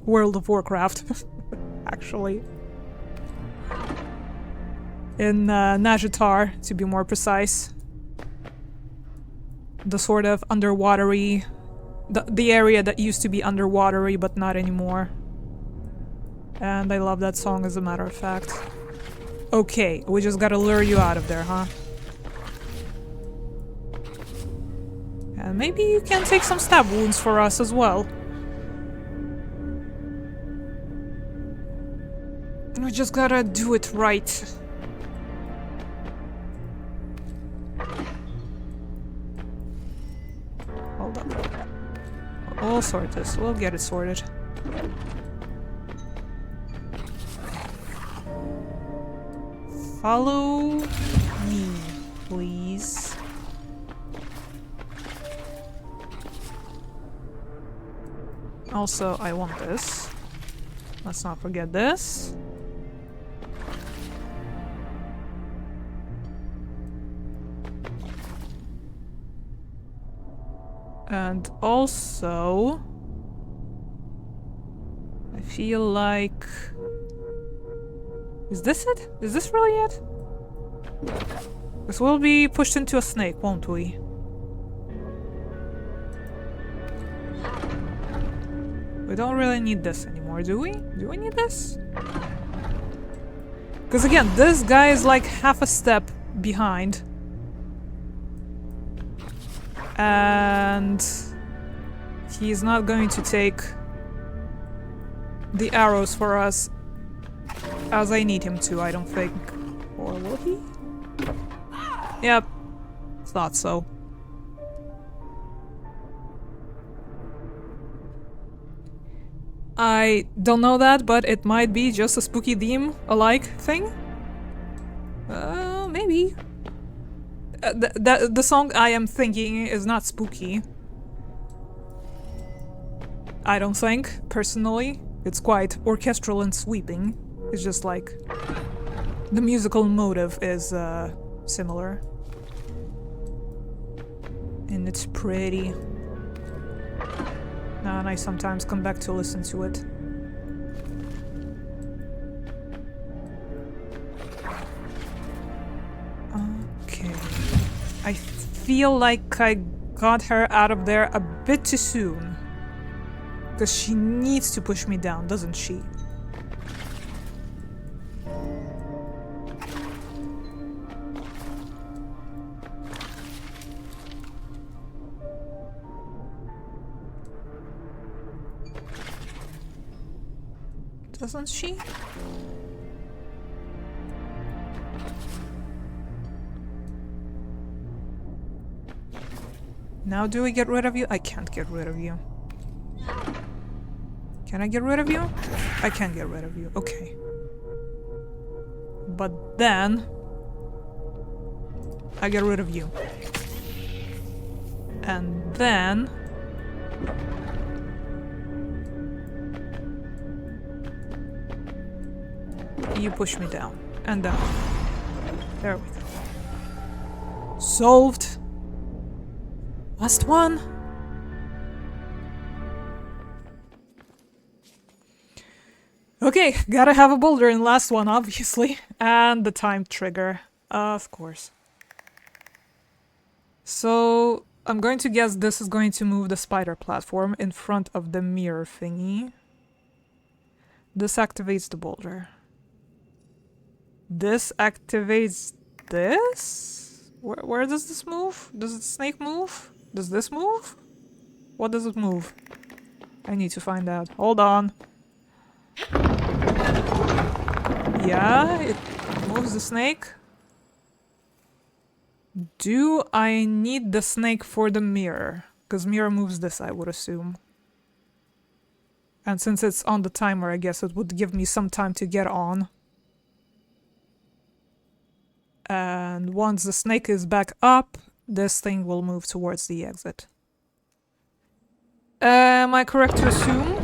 [SPEAKER 1] World of Warcraft, actually. In Najatar, to be more precise. The sort of underwatery... The area that used to be underwatery, but not anymore. And I love that song, as a matter of fact. Okay, we just gotta lure you out of there, huh? And maybe you can take some stab wounds for us as well. We just gotta do it right. Hold up. We'll sort this. We'll get it sorted. Follow me, please. Also, I want this. Let's not forget this. And also... I feel like... Is this it? Is this really it? This will be pushed into a snake, won't we? We don't really need this anymore, do we? Do we need this? Because again, this guy is like half a step behind. And he's not going to take the arrows for us as I need him to, I don't think. Or will he? Yep. Thought so. I don't know that, but it might be just a spooky theme-alike thing. Maybe. The song I am thinking is not spooky. I don't think, personally. It's quite orchestral and sweeping. It's just like... the musical motive is similar. And it's pretty. And I sometimes come back to listen to it. Okay. I feel like I got her out of there a bit too soon. Because she needs to push me down, doesn't she? Doesn't she? Now do we get rid of you? I can't get rid of you. Can I get rid of you? I can get rid of you. Okay. But then... I get rid of you. And then... you push me down. And down. There we go. Solved. Last one. Okay, gotta have a boulder in the last one, obviously. And the time trigger, of course. So, I'm going to guess this is going to move the spider platform in front of the mirror thingy. This activates the boulder. This activates this? Where does this move? Does the snake move? Does this move? What does it move? I need to find out. Hold on. Yeah, it moves the snake. Do I need the snake for the mirror? Because mirror moves this, I would assume. And since it's on the timer, I guess it would give me some time to get on. And once the snake is back up, this thing will move towards the exit. Am I correct to assume?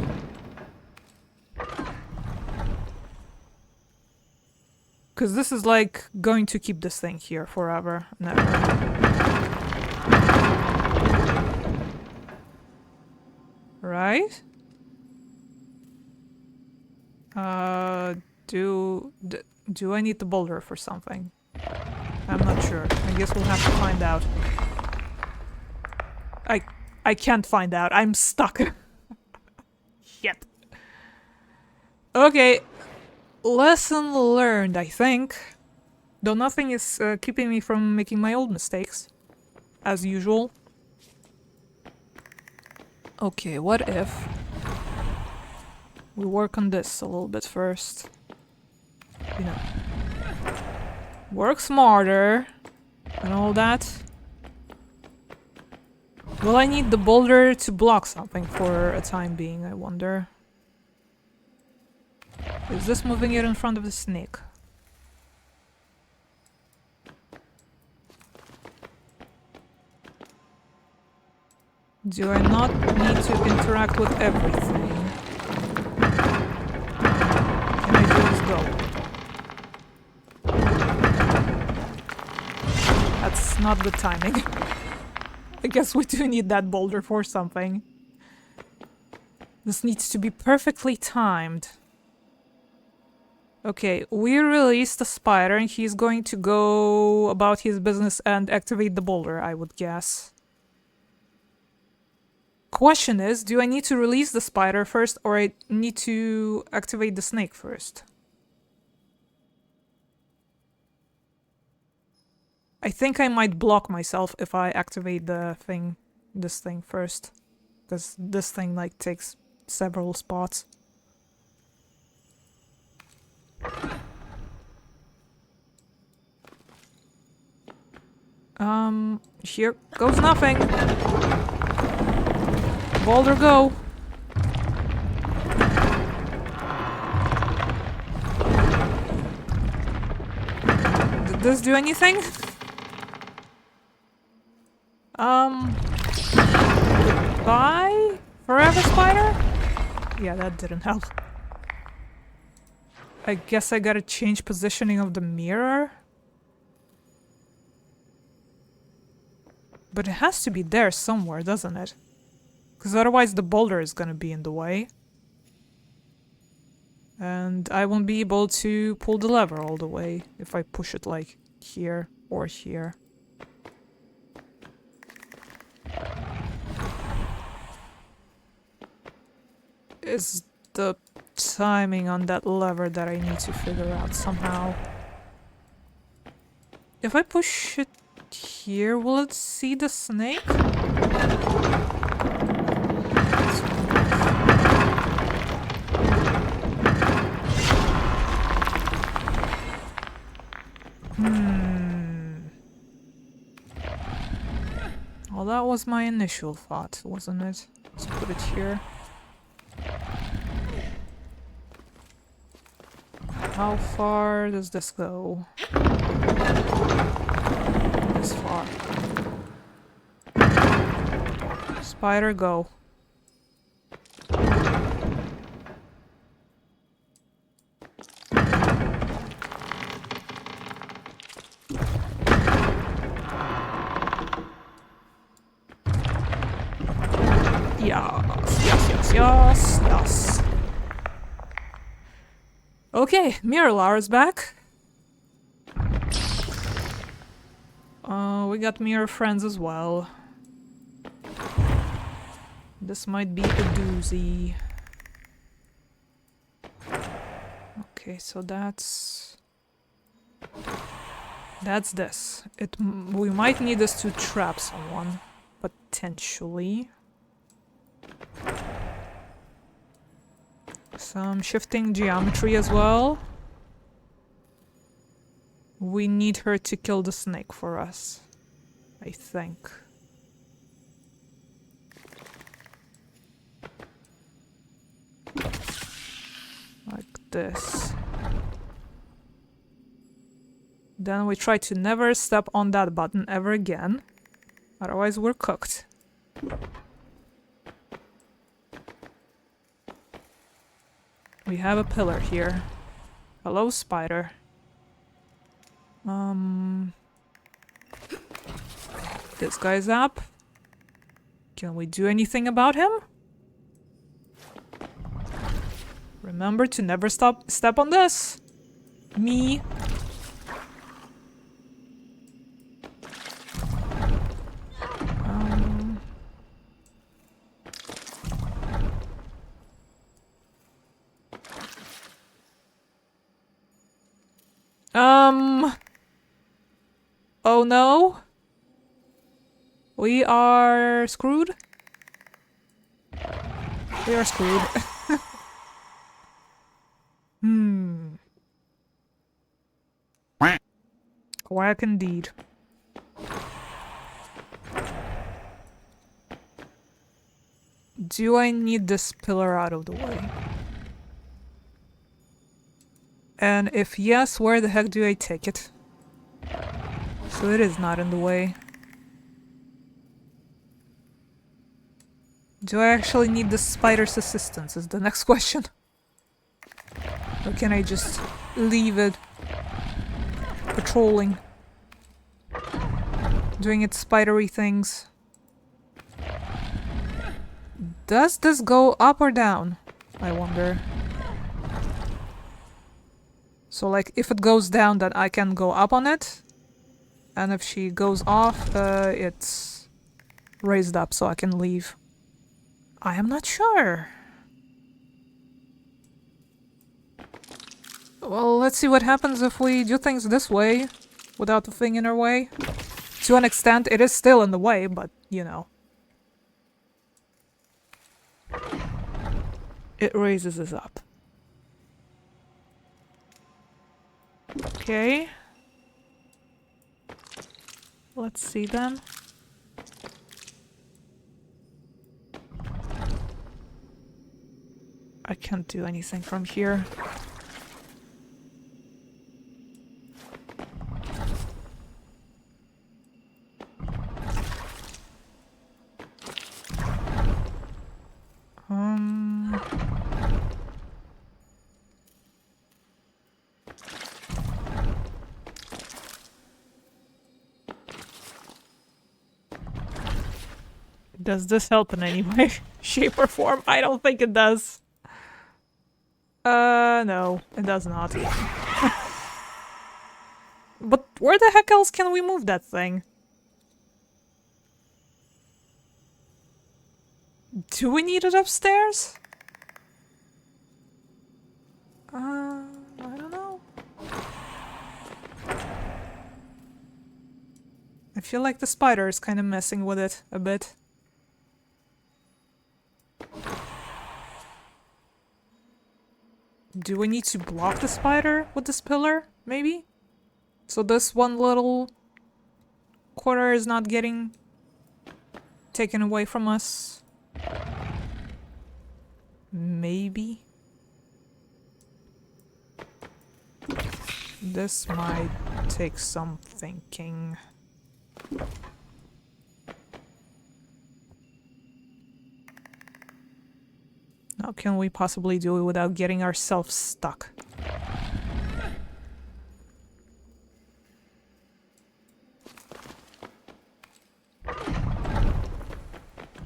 [SPEAKER 1] Because this is like going to keep this thing here forever and ever. Right? Do I need the boulder for something? I'm not sure. I guess we'll have to find out. I can't find out. I'm stuck. Shit. Okay. Lesson learned, I think. Though nothing is keeping me from making my old mistakes. As usual. Okay, what if we work on this a little bit first? You know. Work smarter and all that. Will I need the boulder to block something for a time being, I wonder? Is this moving it in front of the snake? Do I not need to interact with everything? Can I just go? That's not good timing. I guess we do need that boulder for something. This needs to be perfectly timed. Okay, we release the spider and he's going to go about his business and activate the boulder, I would guess. Question is, do I need to release the spider first or I need to activate the snake first? I think I might block myself if I activate this thing first. Because this thing like takes several spots. Here goes nothing. Boulder go. Did this do anything? Bye? Forever spider? Yeah, that didn't help. I guess I gotta change positioning of the mirror. But it has to be there somewhere, doesn't it? Because otherwise the boulder is gonna be in the way. And I won't be able to pull the lever all the way if I push it like here or here. Is the timing on that lever that I need to figure out somehow. If I push it here, will it see the snake? Well, that was my initial thought, wasn't it? Let's put it here. How far does this go? This far. Spider, go. Yes. Okay, Mirror Lara's back. We got mirror friends as well. This might be a doozy. Okay, so that's this. We might need this to trap someone, potentially. Some shifting geometry as well. We need her to kill the snake for us, I think. Like this. Then we try to never step on that button ever again. Otherwise we're cooked. We have a pillar here. Hello, spider. This guy's up. Can we do anything about him? Remember to never step on this. Me. Oh no. We are screwed. We are screwed. Quack indeed. Do I need this pillar out of the way? And if yes, where the heck do I take it? So it is not in the way. Do I actually need the spider's assistance is the next question. Or can I just leave it patrolling? Doing its spidery things. Does this go up or down? I wonder. So like if it goes down then I can go up on it. And if she goes off, it's raised up so I can leave. I am not sure. Well, let's see what happens if we do things this way, without the thing in our way. To an extent, it is still in the way, but, you know. It raises us up. Okay. Let's see then. I can't do anything from here. Does this help in any way, shape, or form? I don't think it does. No, it does not. But where the heck else can we move that thing? Do we need it upstairs? I don't know. I feel like the spider is kind of messing with it a bit. Do we need to block the spider with this pillar, maybe? So this one little quarter is not getting taken away from us? Maybe? This might take some thinking. How can we possibly do it without getting ourselves stuck?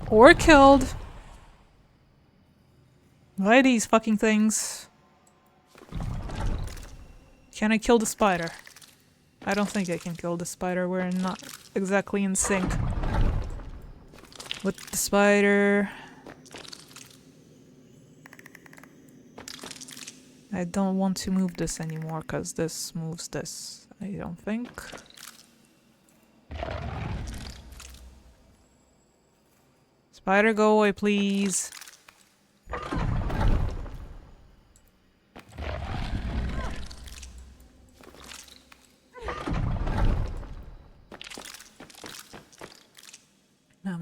[SPEAKER 1] Or killed by these fucking things. Can I kill the spider? I don't think I can kill the spider. We're not exactly in sync with the spider. I don't want to move this anymore because this moves this, I don't think. Spider, go away, please.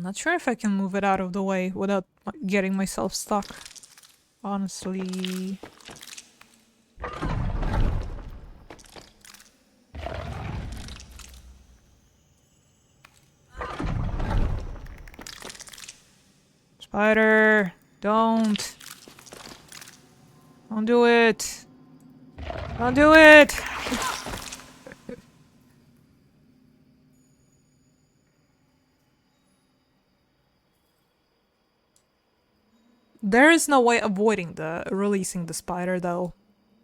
[SPEAKER 1] Not sure if I can move it out of the way without getting myself stuck. Honestly. Spider, don't. Don't do it. Don't do it. There is no way avoiding releasing the spider though.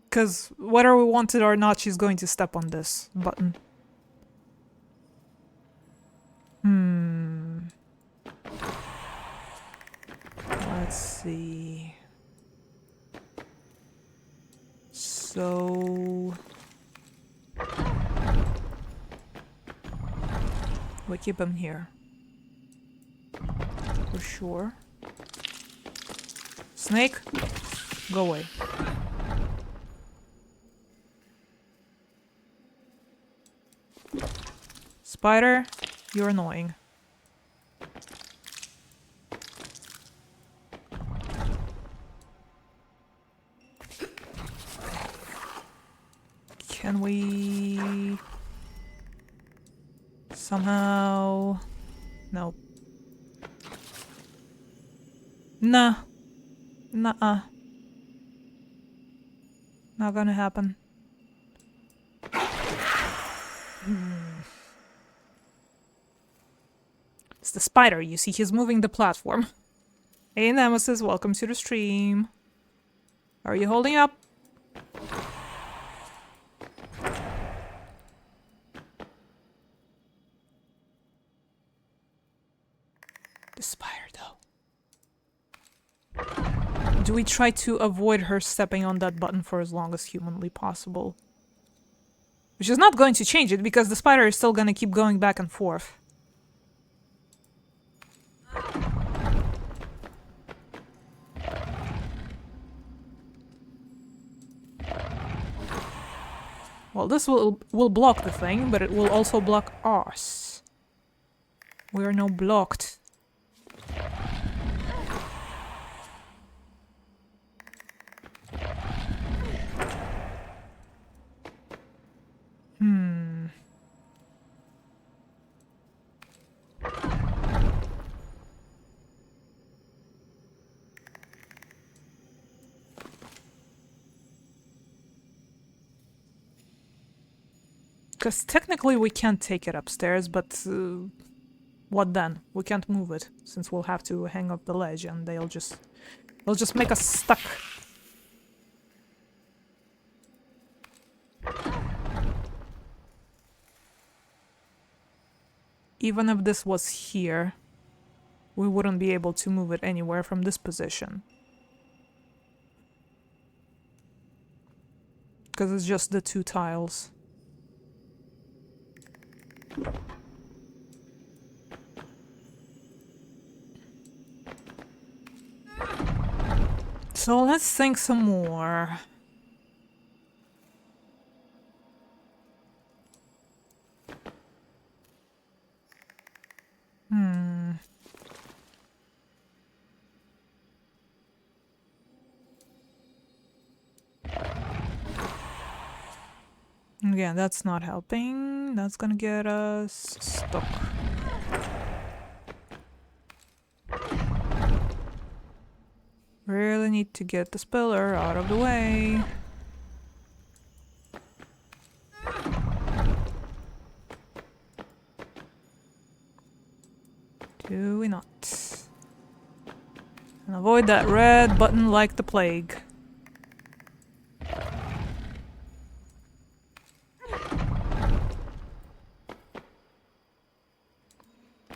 [SPEAKER 1] Because whether we want it or not, she's going to step on this button. Let's see. So... we keep him here. For sure. Snake, go away. Spider, you're annoying. Can we... somehow... No. Nah. Nuh-uh. Not gonna happen. It's the spider, you see, he's moving the platform. Hey Nemesis, welcome to the stream. Are you holding up? The spider, though. Do we try to avoid her stepping on that button for as long as humanly possible? Which is not going to change it, because the spider is still gonna keep going back and forth. Well, this will block the thing, but it will also block us. We are now blocked. Because technically we can't take it upstairs, but what then? We can't move it, since we'll have to hang off the ledge and they'll just make us stuck. Even if this was here, we wouldn't be able to move it anywhere from this position. Because it's just the two tiles. So let's think some more. Yeah, that's not helping. That's gonna get us stuck. Really need to get the spiller out of the way. Do we not? And avoid that red button like the plague.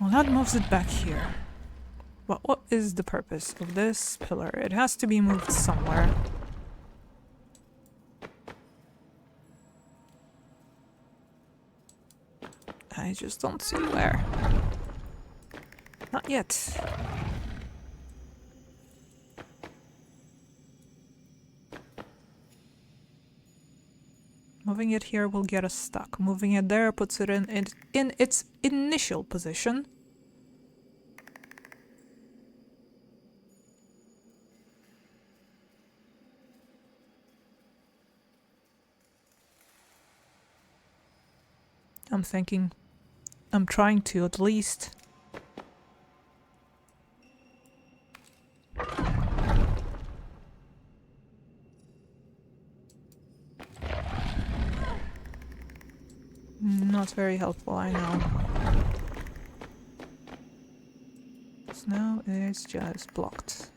[SPEAKER 1] Well, that moves it back here. But what is the purpose of this pillar? It has to be moved somewhere. I just don't see where. Not yet. Moving it here will get us stuck. Moving it there puts it in its initial position. I'm thinking, I'm trying to at least. Not very helpful, I know. So now it's just blocked.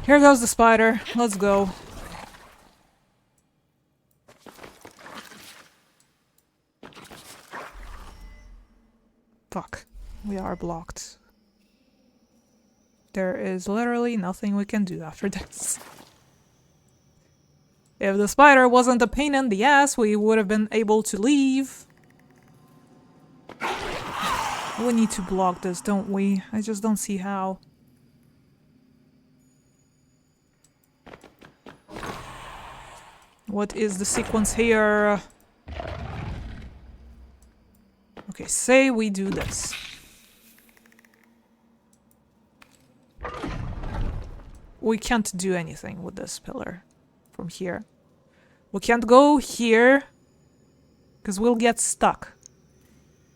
[SPEAKER 1] Here goes the spider. Let's go. Fuck. We are blocked. There is literally nothing we can do after this. If the spider wasn't a pain in the ass, we would have been able to leave. We need to block this, don't we? I just don't see how. What is the sequence here? Okay, say we do this. We can't do anything with this pillar from here. We can't go here because we'll get stuck.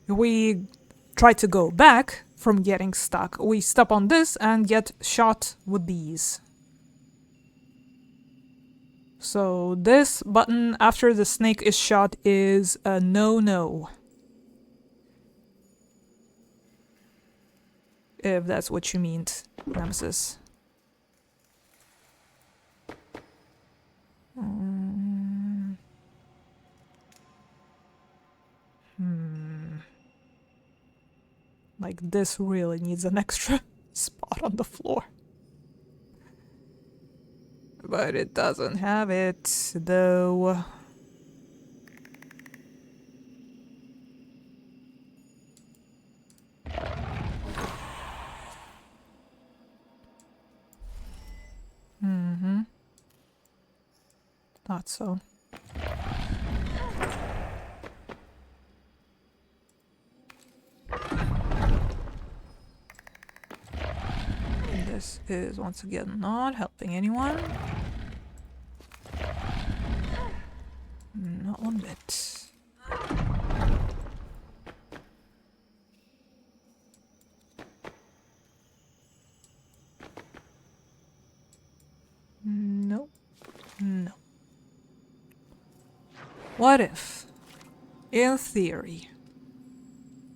[SPEAKER 1] We try to go back from getting stuck. We step on this and get shot with these. So this button after the snake is shot is a no-no. If that's what you mean, Nemesis. Like, this really needs an extra spot on the floor. But it doesn't have it, though. Thought so. This is once again not helping anyone. Not one bit. Nope. No. What if, in theory,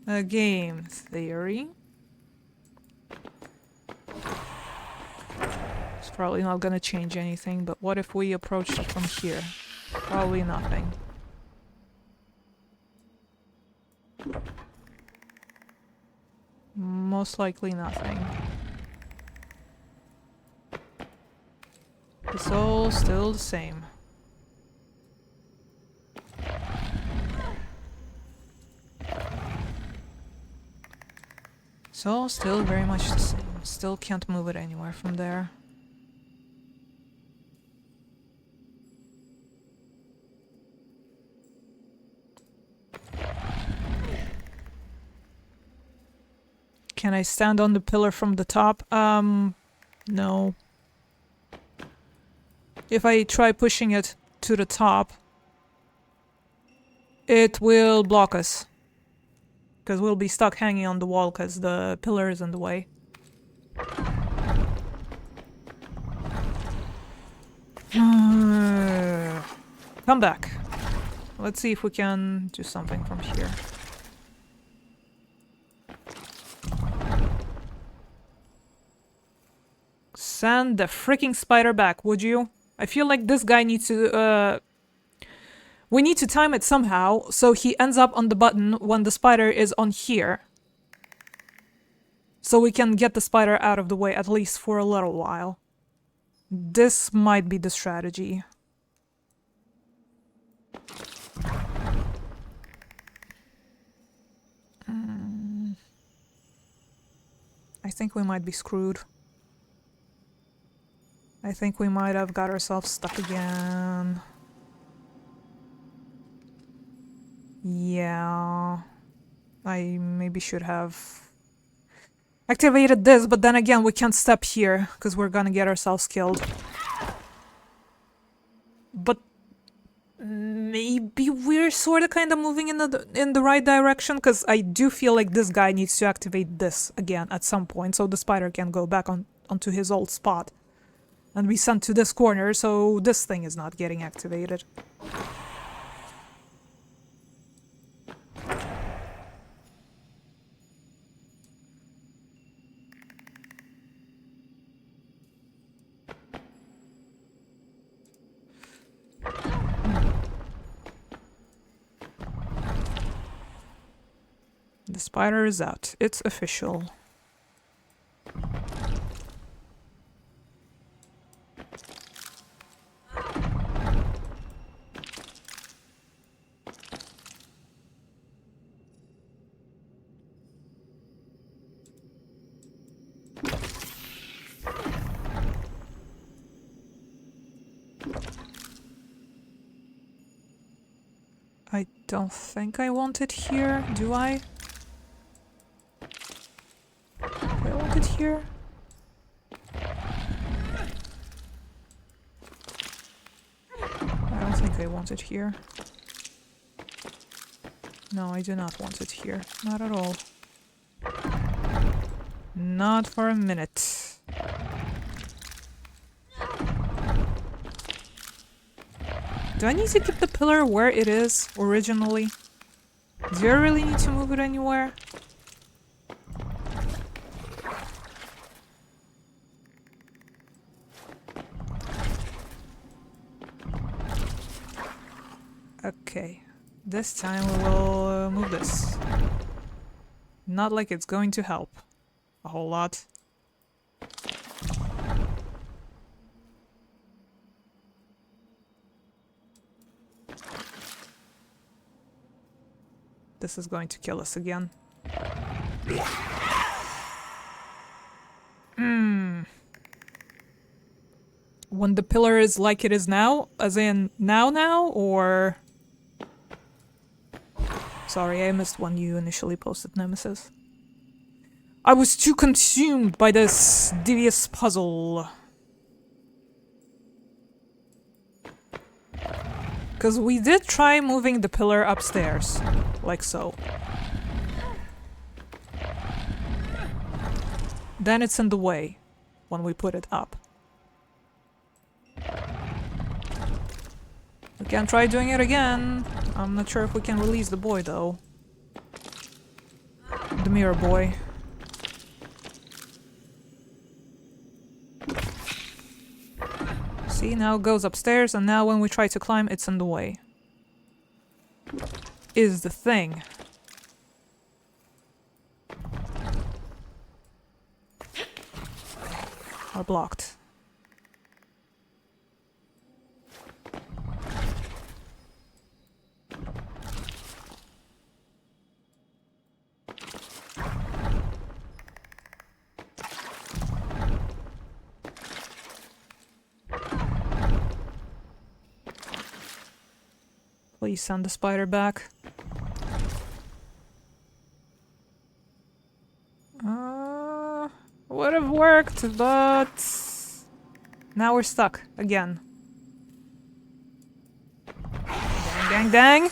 [SPEAKER 1] a game theory, it's probably not gonna change anything, but what if we approach it from here? Probably nothing. Most likely nothing. It's all still the same. It's all still very much the same. Still can't move it anywhere from there. Can I stand on the pillar from the top? No. If I try pushing it to the top, it will block us. Because we'll be stuck hanging on the wall because the pillar is in the way. Come back. Let's see if we can do something from here. Send the freaking spider back, would you? I feel like this guy needs to, we need to time it somehow so he ends up on the button when the spider is on here. So we can get the spider out of the way at least for a little while. This might be the strategy. I think we might be screwed. I think we might have got ourselves stuck again. Yeah. I maybe should have activated this, but then again, we can't step here, because we're gonna get ourselves killed. But maybe we're sort of kind of moving in the right direction, because I do feel like this guy needs to activate this again at some point, so the spider can go back onto his old spot and be sent to this corner, so this thing is not getting activated. The spider is out. It's official. I don't think I want it here, do I? Do I want it here? I don't think I want it here. No, I do not want it here. Not at all. Not for a minute. Do I need to keep the pillar where it is originally? Do I really need to move it anywhere? Okay, this time we will move this. Not like it's going to help a whole lot. This is going to kill us again. When the pillar is like it is now? As in now, or... Sorry, I missed when you initially posted Nemesis. I was too consumed by this devious puzzle. Because we did try moving the pillar upstairs, like so. Then it's in the way when we put it up. We can try doing it again. I'm not sure if we can release the boy though. The mirror boy. See, now it goes upstairs, and now when we try to climb, it's in the way. Is the thing. Are blocked. Please send the spider back. Would have worked, but now we're stuck again. Dang, dang, dang!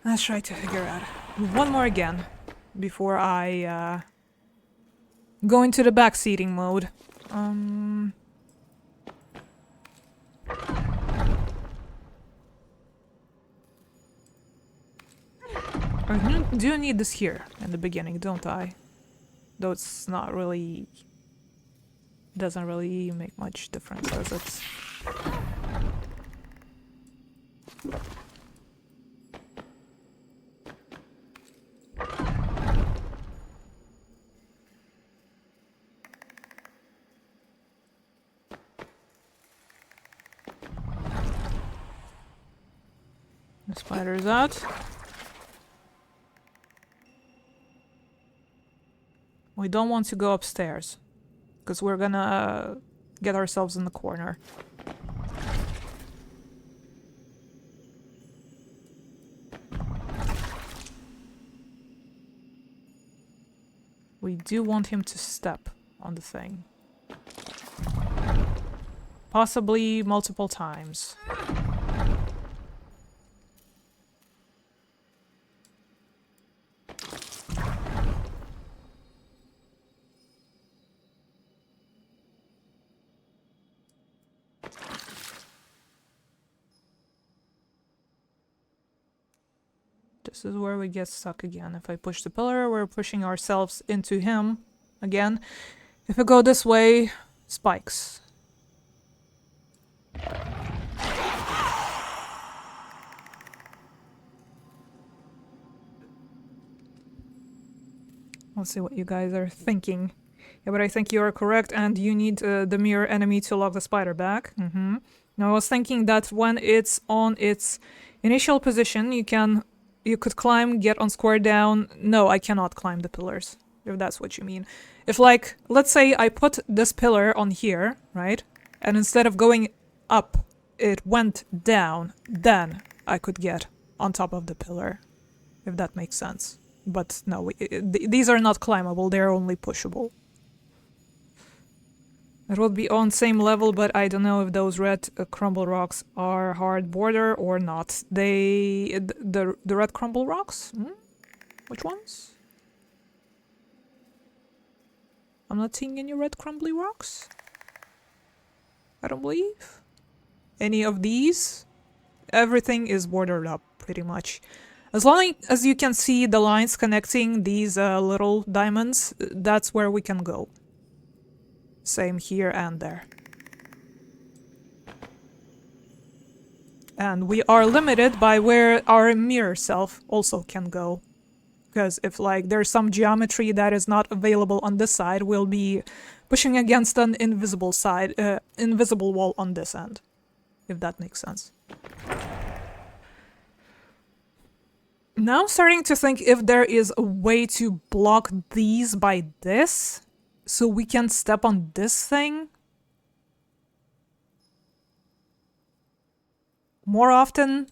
[SPEAKER 1] Let's try to figure out one more again before I go into the backseating mode. I do need this here in the beginning, don't I? Though it's not really... doesn't really make much difference, does it? The spider's out. We don't want to go upstairs, because we're gonna get ourselves in the corner. We do want him to step on the thing. Possibly multiple times. This is where we get stuck again. If I push the pillar, we're pushing ourselves into him again. If we go this way, spikes. Let's see what you guys are thinking. Yeah, but I think you are correct, and you need the mirror enemy to lock the spider back. Now, I was thinking that when it's on its initial position, you could climb, get on square down. No, I cannot climb the pillars, if that's what you mean. If, like, let's say I put this pillar on here, right? And instead of going up, it went down, then I could get on top of the pillar, if that makes sense. But no, these are not climbable, they're only pushable. It would be on same level, but I don't know if those red crumble rocks are hard border or not. The red crumble rocks? Which ones? I'm not seeing any red crumbly rocks. I don't believe. Any of these? Everything is bordered up, pretty much. As long as you can see the lines connecting these little diamonds, that's where we can go. Same here and there. And we are limited by where our mirror self also can go. Because if, like, there's some geometry that is not available on this side, we'll be pushing against an invisible wall on this end. If that makes sense. Now I'm starting to think if there is a way to block these by this, so we can step on this thing more often.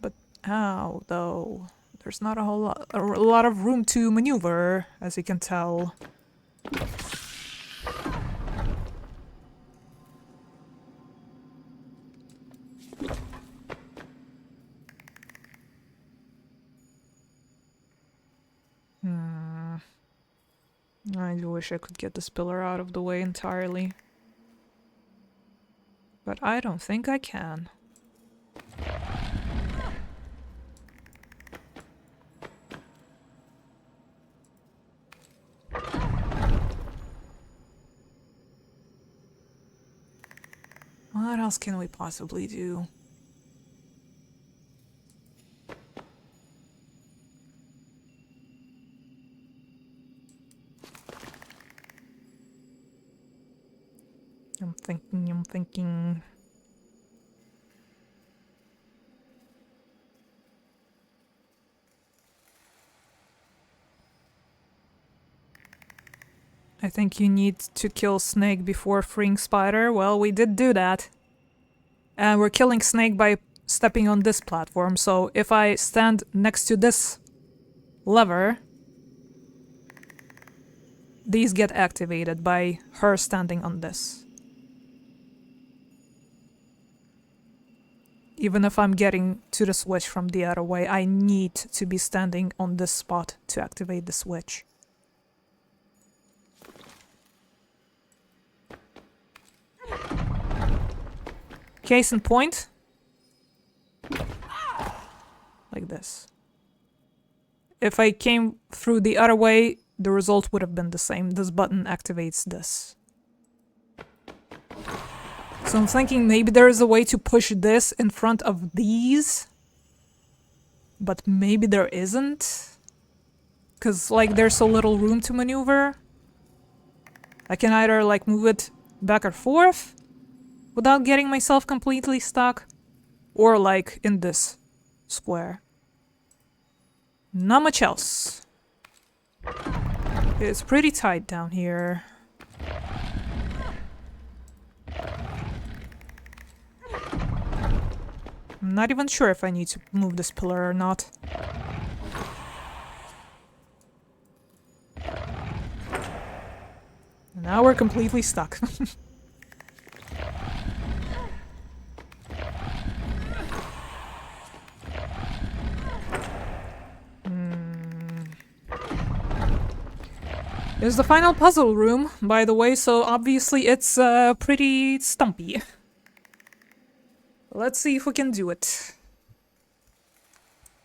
[SPEAKER 1] But how, though? There's not a lot of room to maneuver, as you can tell. I do wish I could get this pillar out of the way entirely. But I don't think I can. What else can we possibly do? I'm thinking... I think you need to kill Snake before freeing Spider. Well, we did do that. And we're killing Snake by stepping on this platform, so if I stand next to this lever, these get activated by her standing on this. Even if I'm getting to the switch from the other way, I need to be standing on this spot to activate the switch. Case in point. Like this. If I came through the other way, the result would have been the same. This button activates this. So I'm thinking maybe there is a way to push this in front of these. But maybe there isn't. Because, like, there's so little room to maneuver. I can either, like, move it back or forth without getting myself completely stuck. Or, like, in this square. Not much else. It's pretty tight down here. I'm not even sure if I need to move this pillar or not. Now we're completely stuck. Here's the final puzzle room, by the way, so obviously it's pretty stumpy. Let's see if we can do it.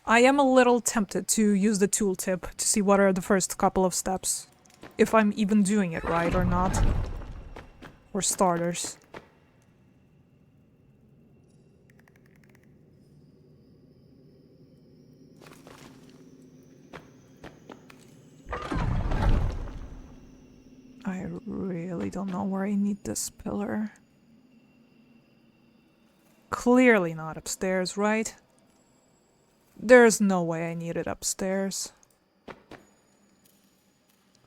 [SPEAKER 1] I am a little tempted to use the tooltip to see what are the first couple of steps. If I'm even doing it right or not. For starters. I really don't know where I need this pillar. Clearly not upstairs, right? There's no way I need it upstairs.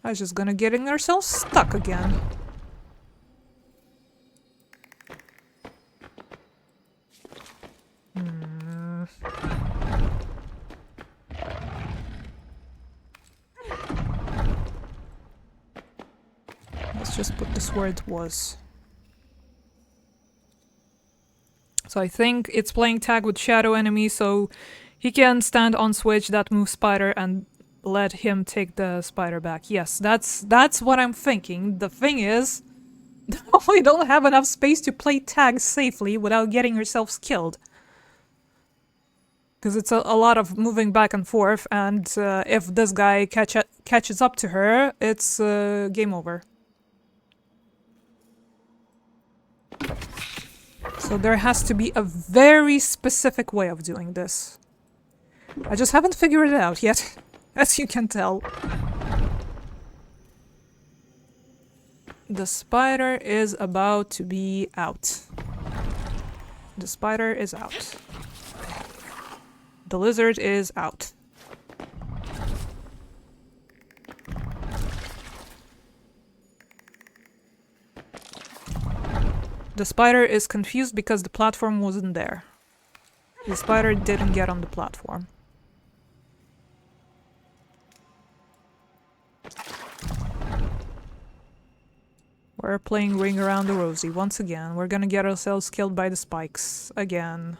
[SPEAKER 1] I was just gonna getting ourselves stuck again. Let's just put this where it was. So I think it's playing tag with shadow enemy, so he can stand on switch that moves spider and let him take the spider back. Yes, that's what I'm thinking. The thing is, we don't have enough space to play tag safely without getting ourselves killed. Because it's a lot of moving back and forth, and if this guy catches up to her, it's game over. So there has to be a very specific way of doing this. I just haven't figured it out yet, as you can tell. The spider is about to be out. The spider is out. The lizard is out. The spider is confused because the platform wasn't there. The spider didn't get on the platform. We're playing Ring Around the Rosie once again. We're gonna get ourselves killed by the spikes again.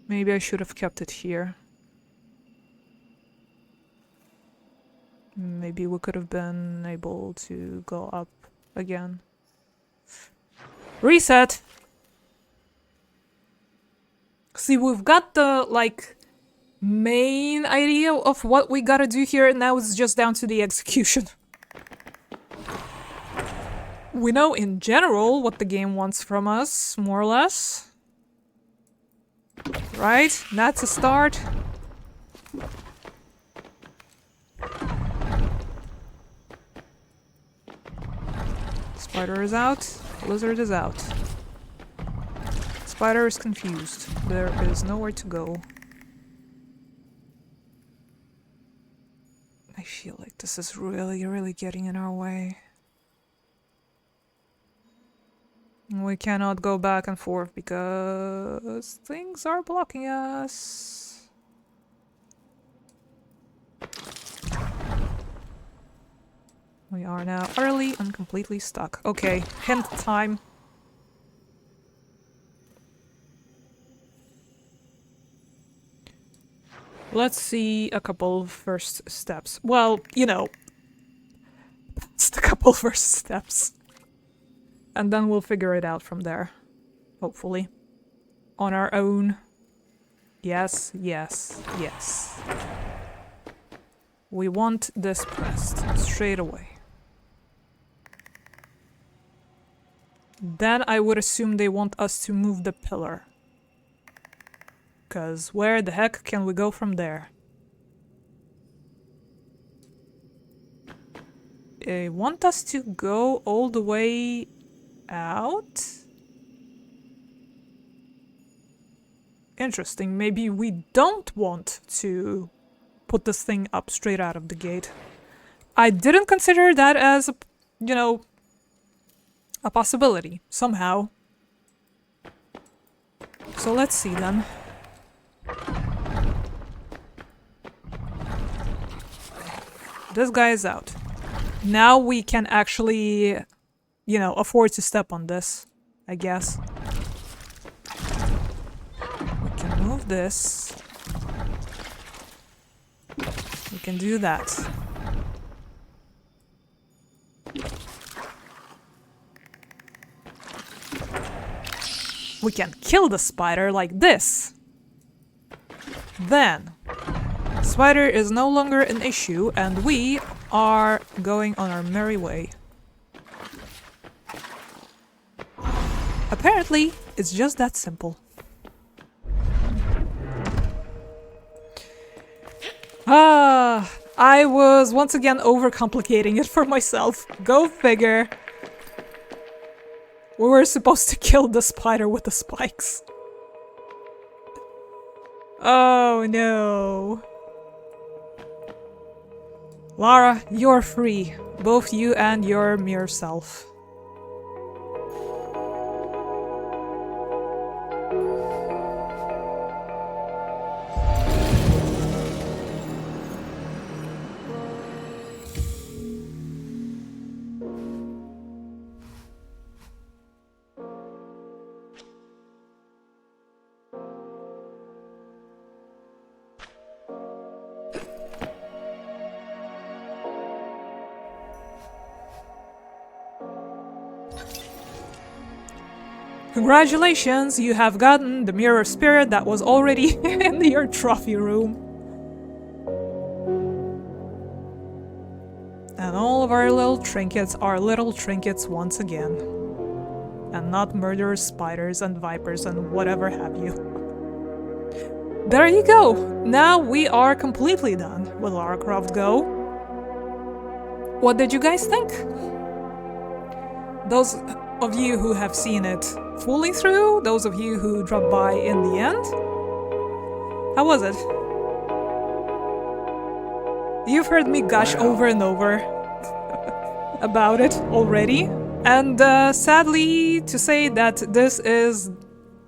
[SPEAKER 1] Maybe I should have kept it here. Maybe we could have been able to go up again. Reset! See, we've got the, like, main idea of what we gotta do here, and now it's just down to the execution. We know in general what the game wants from us, more or less. Right? That's a start. Spider is out. Lizard is out. Spider is confused. There is nowhere to go. I feel like this is really getting in our way. We cannot go back and forth because things are blocking us. We are now utterly and completely stuck. Okay, hint time. Let's see a couple of first steps. Well, you know, just a couple first steps. And then we'll figure it out from there. Hopefully. On our own. Yes, yes, yes. We want this pressed straight away. Then I would assume they want us to move the pillar. Because where the heck can we go from there? They want us to go all the way out? Interesting. Maybe we don't want to put this thing up straight out of the gate. I didn't consider that as, you know, a possibility, somehow. So let's see then. this guy is out. Now we can actually, you know, afford to step on this, I guess. We can move this. We can do that. We can kill the spider like this. Then, spider is no longer an issue and we are going on our merry way. Apparently, it's just that simple. I was once again overcomplicating it for myself. Go figure. We were supposed to kill the spider with the spikes. Oh no. Lara, you're free. Both you and your mere self. Congratulations, you have gotten the mirror spirit that was already in your trophy room. And all of our little trinkets are little trinkets once again. And not murderous spiders and vipers and whatever have you. There you go! Now we are completely done with Lara Croft GO. What did you guys think? Those of you who have seen it fully through, those of you who dropped by in the end, how was it? You've heard me gush over and over about it already, and sadly to say that this is,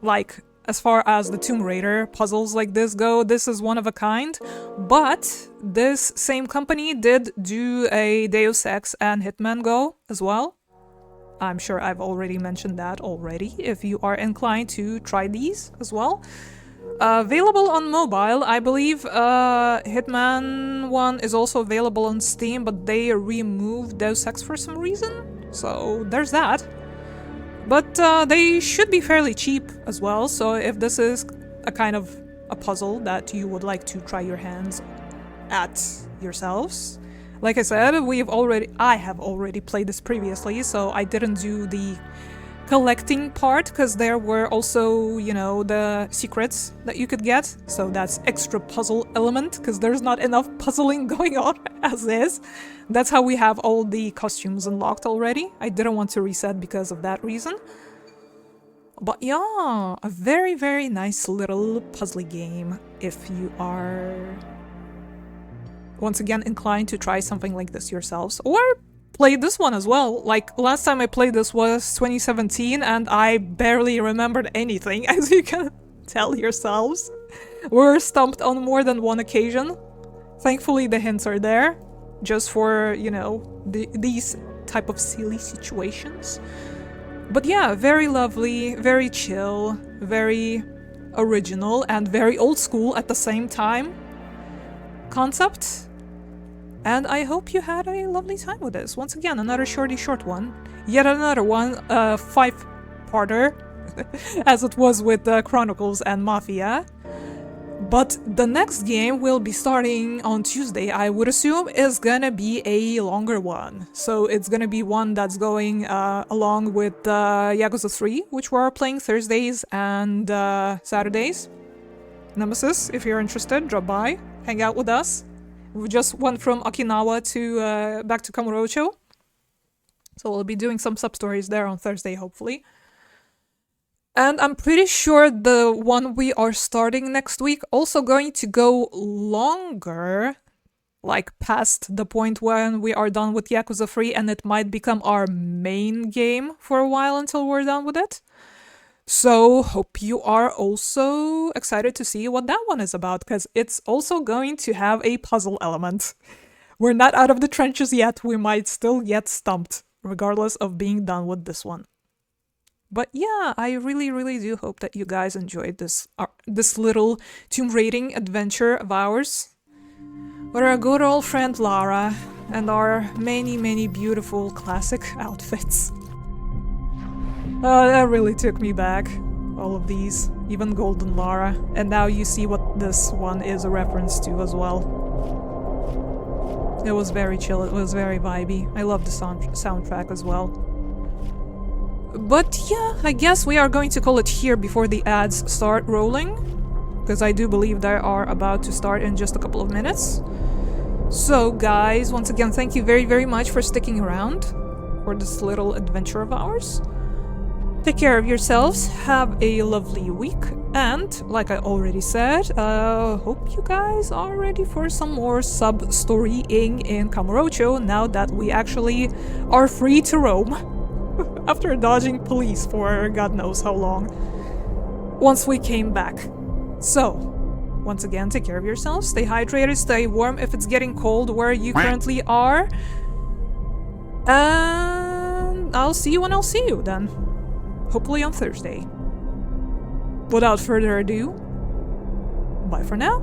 [SPEAKER 1] like, as far as the Tomb Raider puzzles like this go, this is one of a kind, but this same company did do a Deus Ex and Hitman Go as well. I'm sure I've already mentioned that already, if you are inclined to try these as well. Available on mobile, I believe Hitman 1 is also available on Steam, but they removed Deus Ex for some reason, so there's that. But they should be fairly cheap as well, so if this is a kind of a puzzle that you would like to try your hands at yourselves, like I said, I have already played this previously, so I didn't do the collecting part, because there were also, you know, the secrets that you could get, so that's extra puzzle element, because there's not enough puzzling going on as is. That's how we have all the costumes unlocked already. I didn't want to reset because of that reason. But yeah, a very, very nice little puzzle game if you are once again inclined to try something like this yourselves, or play this one as well. Like, last time I played this was 2017 and I barely remembered anything, as you can tell yourselves. We're stumped on more than one occasion. Thankfully the hints are there, just for, you know, these type of silly situations. But yeah, very lovely, very chill, very original, and very old school at the same time concept. And I hope you had a lovely time with this. Once again, another short one. Yet another one, 5-parter, as it was with Chronicles and Mafia. But the next game will be starting on Tuesday, I would assume, is gonna be a longer one. So it's gonna be one that's going along with Yakuza 3, which we're playing Thursdays and Saturdays. Nemesis, if you're interested, drop by, hang out with us. We just went from Okinawa to back to Kamurocho, so we'll be doing some sub-stories there on Thursday, hopefully. And I'm pretty sure the one we are starting next week also going to go longer, like past the point when we are done with Yakuza 3, and it might become our main game for a while until we're done with it. So, hope you are also excited to see what that one is about, because it's also going to have a puzzle element. We're not out of the trenches yet. We might still get stumped, regardless of being done with this one. But yeah, I really, really do hope that you guys enjoyed this little tomb raiding adventure of ours with our good old friend Lara and our many, many beautiful classic outfits. That really took me back. All of these, even Golden Lara, and now you see what this one is a reference to as well. It was very chill, it was very vibey. I love the soundtrack as well. But yeah, I guess we are going to call it here before the ads start rolling, because I do believe they are about to start in just a couple of minutes. So guys, once again, thank you very, very much for sticking around for this little adventure of ours. Take care of yourselves, have a lovely week, and like I already said, hope you guys are ready for some more sub-storying in Kamurocho now that we actually are free to roam after dodging police for God knows how long once we came back. So, once again, take care of yourselves, stay hydrated, stay warm if it's getting cold where you currently are, and I'll see you when I'll see you then. Hopefully on Thursday. Without further ado, bye for now.